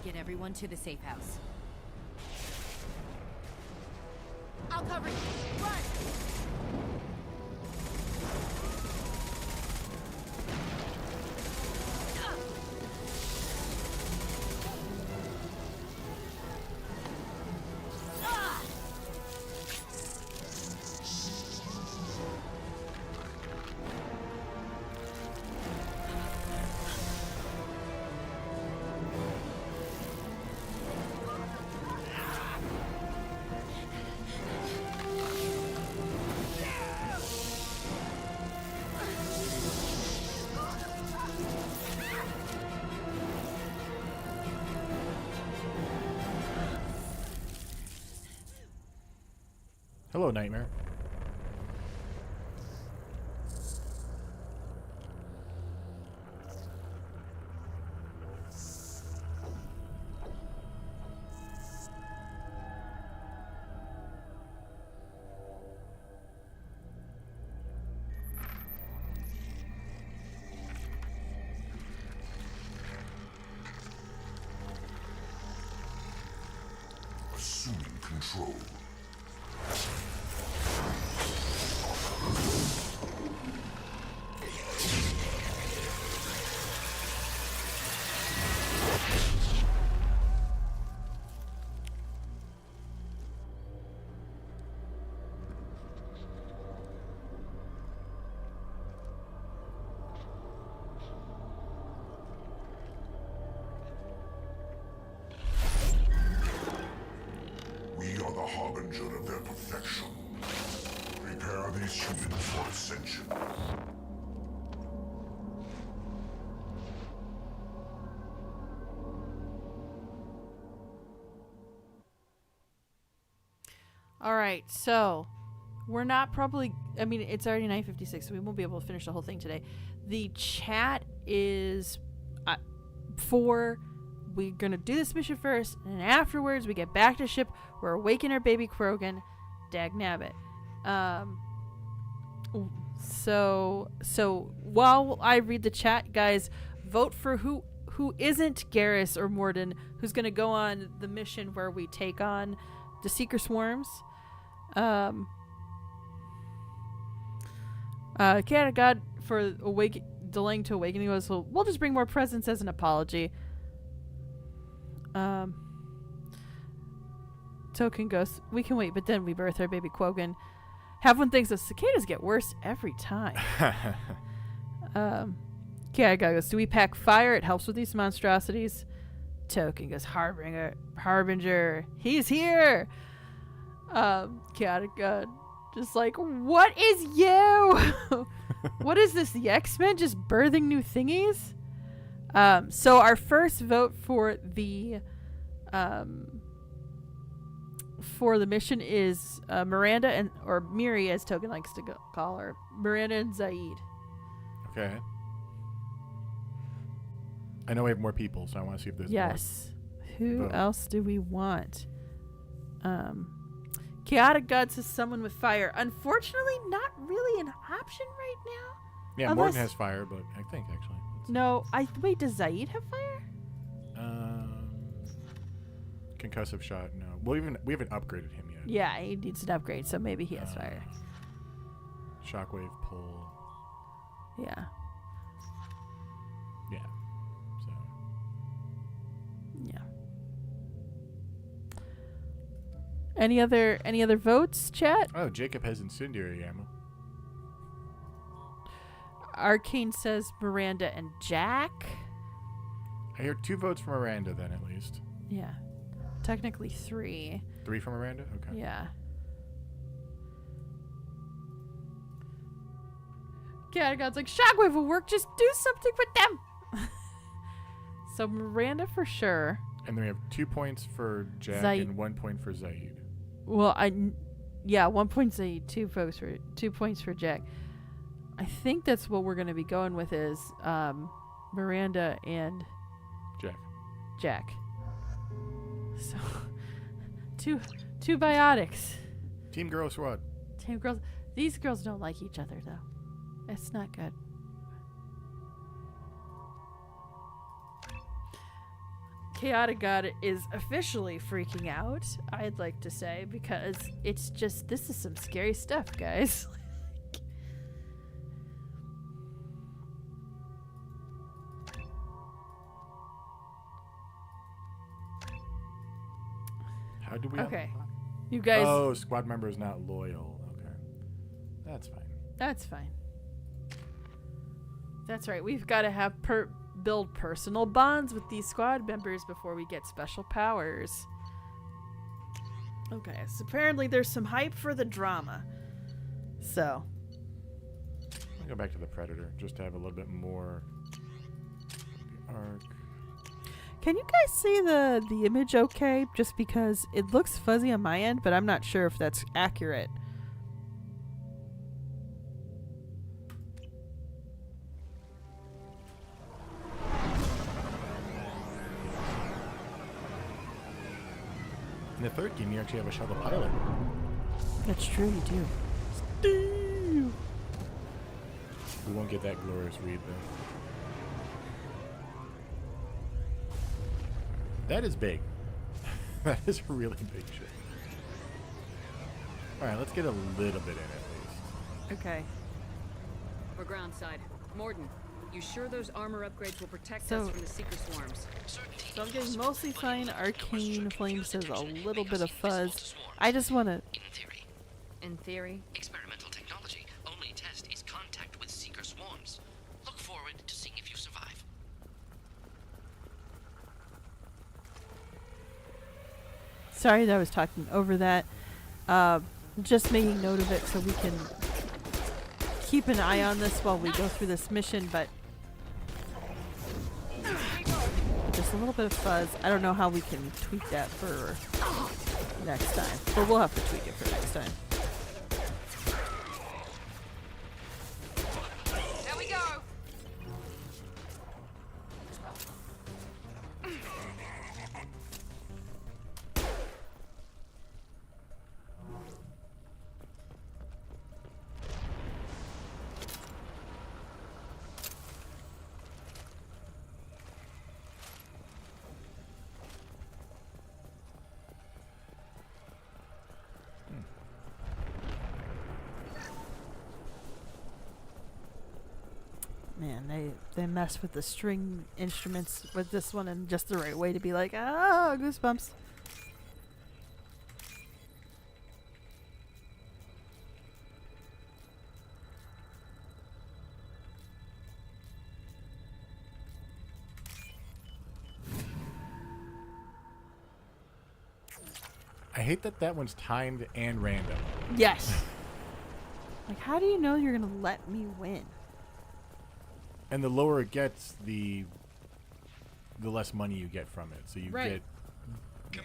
Get everyone to the safe house. I'll cover you. Run! Hello, Nightmare. Assuming control. We are the harbinger of their perfection. Release humans for ascension. All right, so we're not probably. I mean, it's already 9:56, so we won't be able to finish the whole thing today. The chat is for. We're gonna do this mission first, and afterwards we get back to ship. We're awakening our baby Krogan, dag nabbit. So while I read the chat, guys, vote for who isn't Garrus or Morden, who's gonna go on the mission where we take on the Seeker Swarms. Cat of God for delaying to awakening us. We'll just bring more presents as an apology. Token Ghost, we can wait, but then we birth our baby Quogan. Have one thinks the cicadas get worse every time. Cat of God goes, do we pack fire? It helps with these monstrosities. Token goes, Harbinger, he's here. Cat of God, just like, what is you? What is this? The X-Men just birthing new thingies? So our first vote for the mission is Miranda or Miri, as Token likes to call her. Miranda and Zaid. Okay. I know we have more people, so I want to see if there's yes. more. Who else do we want? Chaotic Gods is someone with fire. Unfortunately, not really an option right now. Yeah, Morton has fire, but I think actually. No, wait. Does Zaid have fire? Concussive shot. No, we haven't upgraded him yet. Yeah, he needs an upgrade, so maybe he has fire. Shockwave pull. Yeah. Yeah. So. Yeah. Any other votes, chat? Oh, Jacob has incendiary ammo. Arcane says Miranda and Jack. I hear 2 votes for Miranda then, at least. Yeah. Technically 3. 3 for Miranda? Okay. Yeah. Cat God's like, Shockwave will work, just do something with them. So Miranda for sure. And then we have 2 points for Jack and 1 point for Zaid. Well, 1 point Zaid, 2 points for Jack. I think that's what we're going to be going with is Miranda and Jack. So, two biotics. Team Girl Squad. Team girls. These girls don't like each other though. It's not good. Chaotic God is officially freaking out, I'd like to say, because it's just, this is some scary stuff, guys. How do we? Okay, you guys. Oh, squad member is not loyal. Okay, that's fine. That's fine. That's right. We've got to have build personal bonds with these squad members before we get special powers. Okay, so apparently there's some hype for the drama. So. I'll go back to the Predator just to have a little bit more. The arc. Can you guys see the image okay? Just because it looks fuzzy on my end, but I'm not sure if that's accurate. In the third game, you actually have a shuttle pilot. That's true, you do. Steve! We won't get that glorious read, though. That is big. That is a really big ship. Alright, let's get a little bit in at least. Okay. We're groundside. Morden, you sure those armor upgrades will protect So- us from the Seeker swarms? So I'm getting mostly fine. Arcane Flame says a little bit of fuzz. I just want to... In theory? Experimental technology. Only test is contact with Seeker swarms. Look forward to seeing if you survive. Sorry that I was talking over that. Just making note of it so we can keep an eye on this while we go through this mission, but just a little bit of fuzz. I don't know how we can tweak that for next time, but we'll have to tweak it for next time. There we go. Man, they mess with the string instruments with this one in just the right way to be like, ah, goosebumps. I hate that one's timed and random. Yes. Like, how do you know you're gonna let me win? And the lower it gets, the less money you get from it. So you Right. get.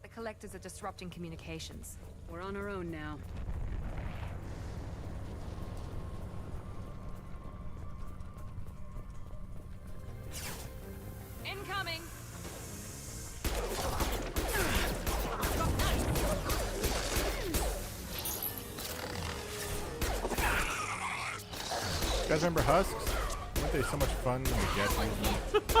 The collectors are disrupting communications. We're on our own now. Incoming! You guys remember Husks? Weren't they so much fun when the Jets used them?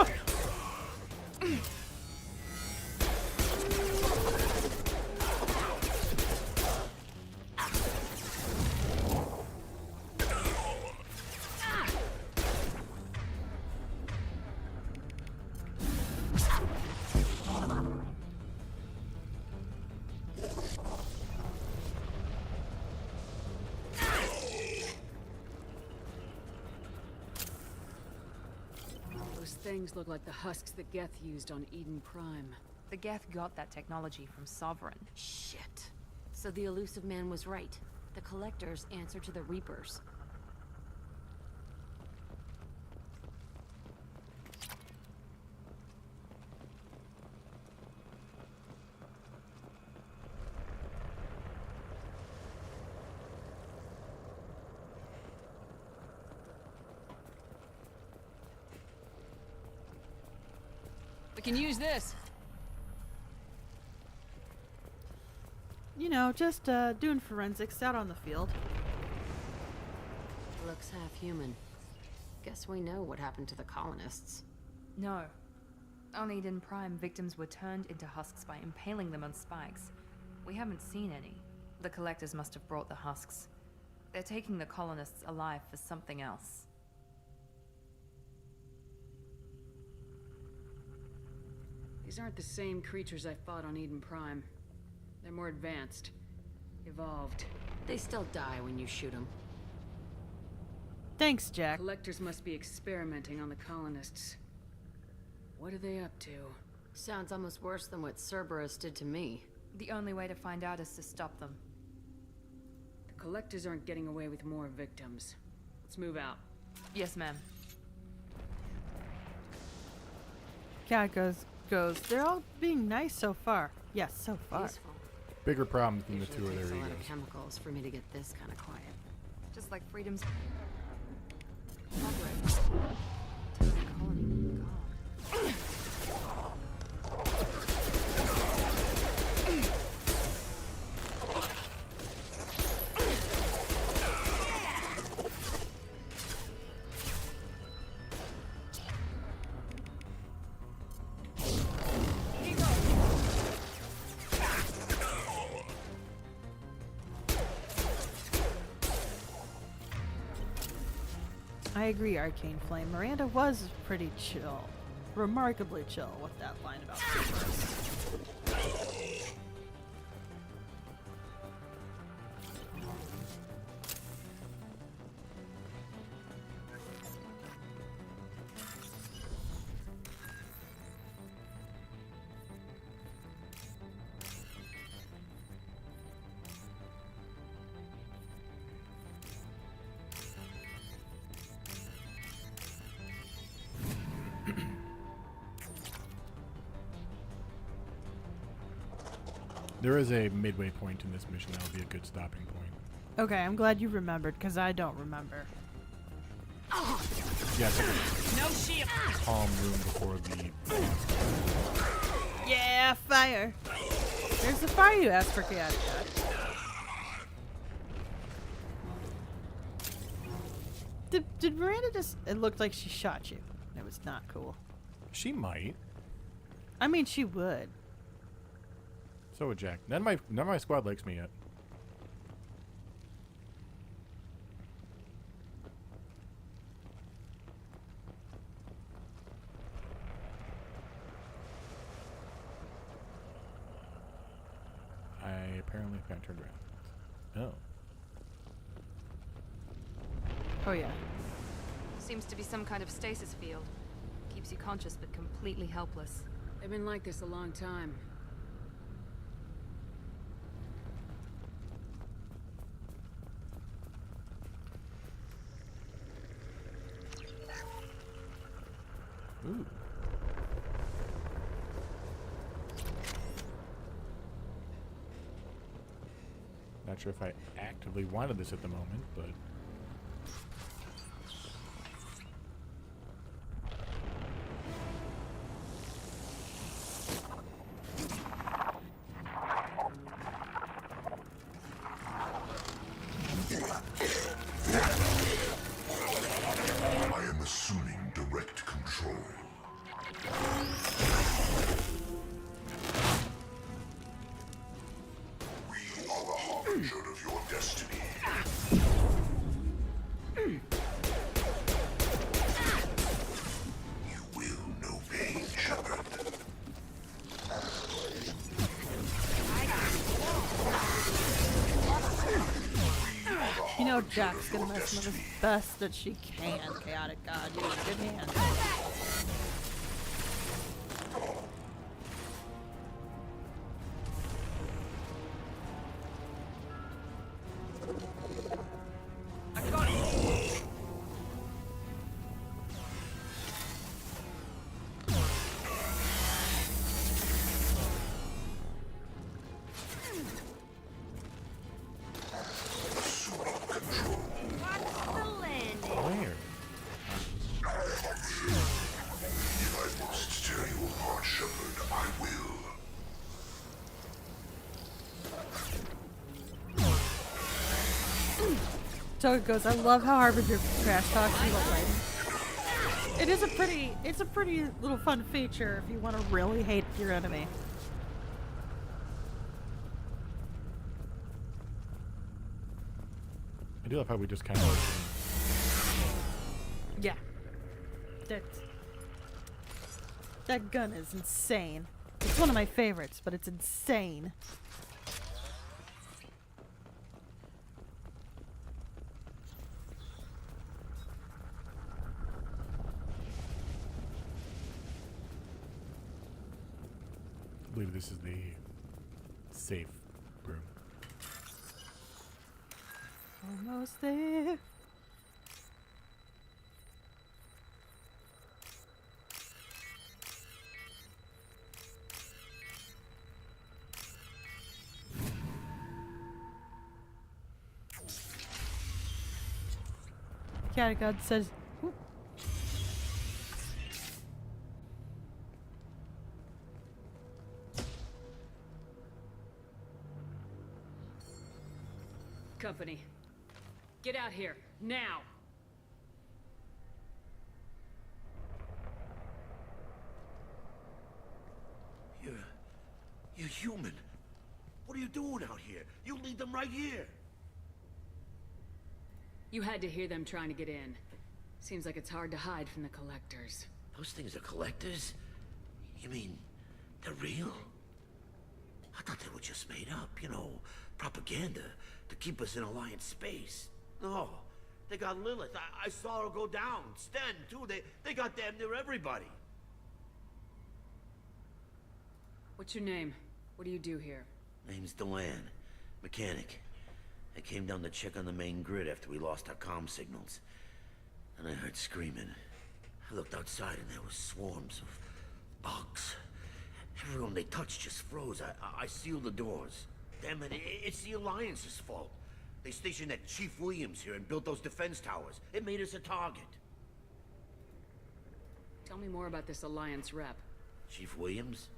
Those things look like the husks that Geth used on Eden Prime. The Geth got that technology from Sovereign. Shit. So the elusive man was right. The Collectors answer to the Reapers. We can use this. You know, just doing forensics out on the field. Looks half human. Guess we know what happened to the colonists. No. On Eden Prime, victims were turned into husks by impaling them on spikes. We haven't seen any. The collectors must have brought the husks. They're taking the colonists alive for something else. These aren't the same creatures I fought on Eden Prime. They're more advanced. Evolved. They still die when you shoot them. Thanks, Jack. Collectors must be experimenting on the colonists. What are they up to? Sounds almost worse than what Cerberus did to me. The only way to find out is to stop them. The collectors aren't getting away with more victims. Let's move out. Yes, ma'am. Cat goes. They're all being nice so far. Yes, so far. Useful. Bigger problems than the two Usually of their takes a lot egos. of chemicals for me to get this kind of quiet. Just like freedom's... I agree, Arcane Flame. Miranda was pretty chill. Remarkably chill with that line about Cerberus. There is a midway point in this mission that will be a good stopping point. Okay, I'm glad you remembered, because I don't remember. Yeah, it's like No shield. a calm room before the boss. Yeah, fire! There's the fire you asked for, Chaotic God. Did Miranda just... It looked like she shot you. It was not cool. She might. I mean, she would. So would Jack. None of my squad likes me yet. I apparently got turned around. Oh yeah. Seems to be some kind of stasis field. Keeps you conscious but completely helpless. They've been like this a long time. Ooh. Not sure if I actively wanted this at the moment, but... I am assuming direct control. We are the harbinger of your destiny. You will know pain, Shepard. You know Jack's gonna mess with as best that she can, Chaotic God. You're in good hands. Where? If I must tear you apart, Shepard, I will. So it goes, I love how Harbinger trash talks you about lighting. It's a pretty little fun feature if you want to really hate your enemy. I do love how we just kind of... Yeah. That gun is insane. It's one of my favorites, but it's insane. I believe this is the safe room. Almost there. Chaotic God says, "Ooh." Company. Get out here, now! You're human. What are you doing out here? You lead them right here. You had to hear them trying to get in. Seems like it's hard to hide from the collectors. Those things are collectors? You mean, they're real? I thought they were just made up, you know, propaganda to keep us in Alliance space. No, they got Lilith. I saw her go down. Sten, too. They got damn near everybody. What's your name? What do you do here? Name's Delan. Mechanic. I came down to check on the main grid after we lost our comm signals. And I heard screaming. I looked outside and there were swarms of bugs. Everyone they touched just froze. I sealed the doors. Damn it, it's the Alliance's fault. They stationed that Chief Williams here and built those defense towers. It made us a target. Tell me more about this Alliance rep. Chief Williams?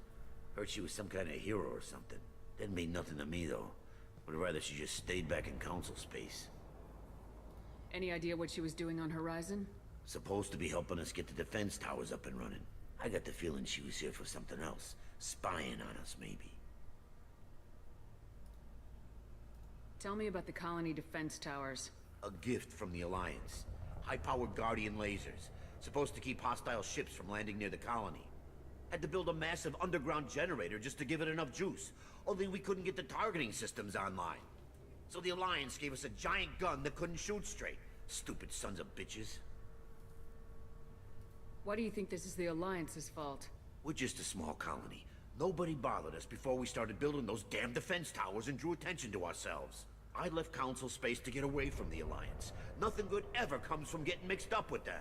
Heard she was some kind of hero or something. Didn't mean nothing to me, though. Would rather she just stayed back in Council space. Any idea what she was doing on Horizon? Supposed to be helping us get the defense towers up and running. I got the feeling she was here for something else. Spying on us, maybe. Tell me about the colony defense towers. A gift from the Alliance. High-powered Guardian lasers. Supposed to keep hostile ships from landing near the colony. Had to build a massive underground generator just to give it enough juice. Only we couldn't get the targeting systems online. So the Alliance gave us a giant gun that couldn't shoot straight. Stupid sons of bitches. Why do you think this is the Alliance's fault? We're just a small colony. Nobody bothered us before we started building those damn defense towers and drew attention to ourselves. I left Council space to get away from the Alliance. Nothing good ever comes from getting mixed up with them.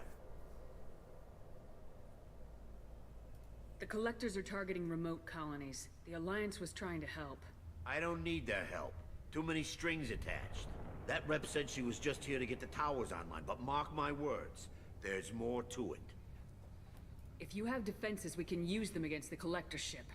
The Collectors are targeting remote colonies. The Alliance was trying to help. I don't need their help. Too many strings attached. That rep said she was just here to get the towers online, but mark my words, there's more to it. If you have defenses, we can use them against the Collector ship.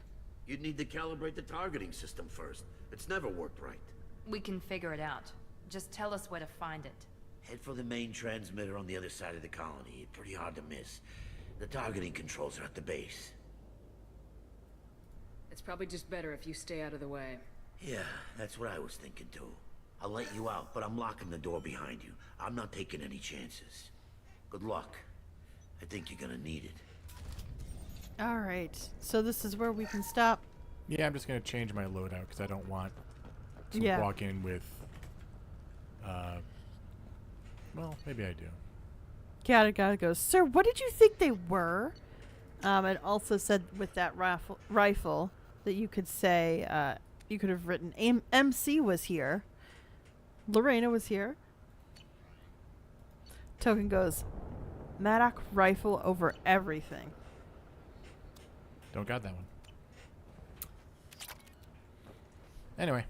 You'd need to calibrate the targeting system first. It's never worked right. We can figure it out. Just tell us where to find it. Head for the main transmitter on the other side of the colony. Pretty hard to miss. The targeting controls are at the base. It's probably just better if you stay out of the way. Yeah, that's what I was thinking too. I'll let you out, but I'm locking the door behind you. I'm not taking any chances. Good luck. I think you're gonna need it. All right. So this is where we can stop. Yeah, I'm just going to change my loadout because I don't want to walk in with... well, maybe I do. Gotta goes, "Sir, what did you think they were?" It also said with that rifle that you could say, you could have written, MC was here. Lorena was here. Token goes, "Maddock rifle over everything." Don't got that one. Anyway,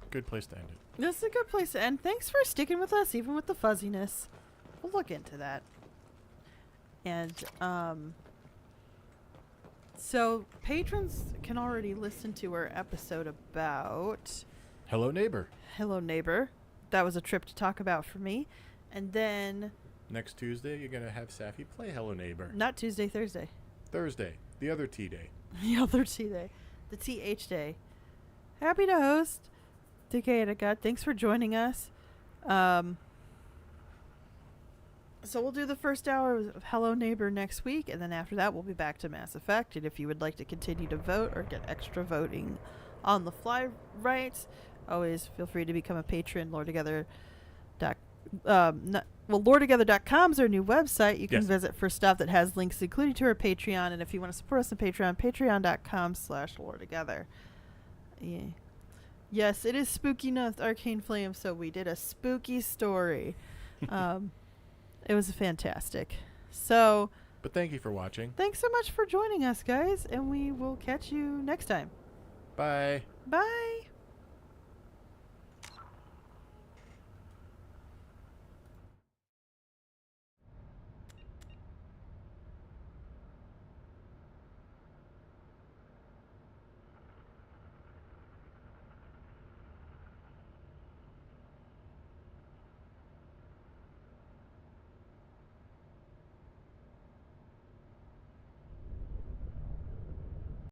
good place to end it. This is a good place to end. Thanks for sticking with us, even with the fuzziness. We'll look into that. And, so patrons can already listen to our episode about Hello Neighbor. Hello Neighbor. That was a trip to talk about for me. And then next Tuesday, you're going to have Sapphy play Hello Neighbor. Not Tuesday, Thursday. Thursday. The other T day. The other T day. The TH day. Happy to host. Decade of God. Thanks for joining us. So we'll do the first hour of Hello Neighbor next week, and then after that we'll be back to Mass Effect. And if you would like to continue to vote or get extra voting on the fly rights, always feel free to become a patron. LoreTogether.com is our new website. You can visit for stuff that has links including to our Patreon. And if you want to support us on Patreon, patreon.com/LoreTogether. Yeah. Yes, it is Spooky Enough Arcane Flame, so we did a spooky story. It was fantastic. So, but thank you for watching. Thanks so much for joining us, guys, and we will catch you next time. Bye. Bye.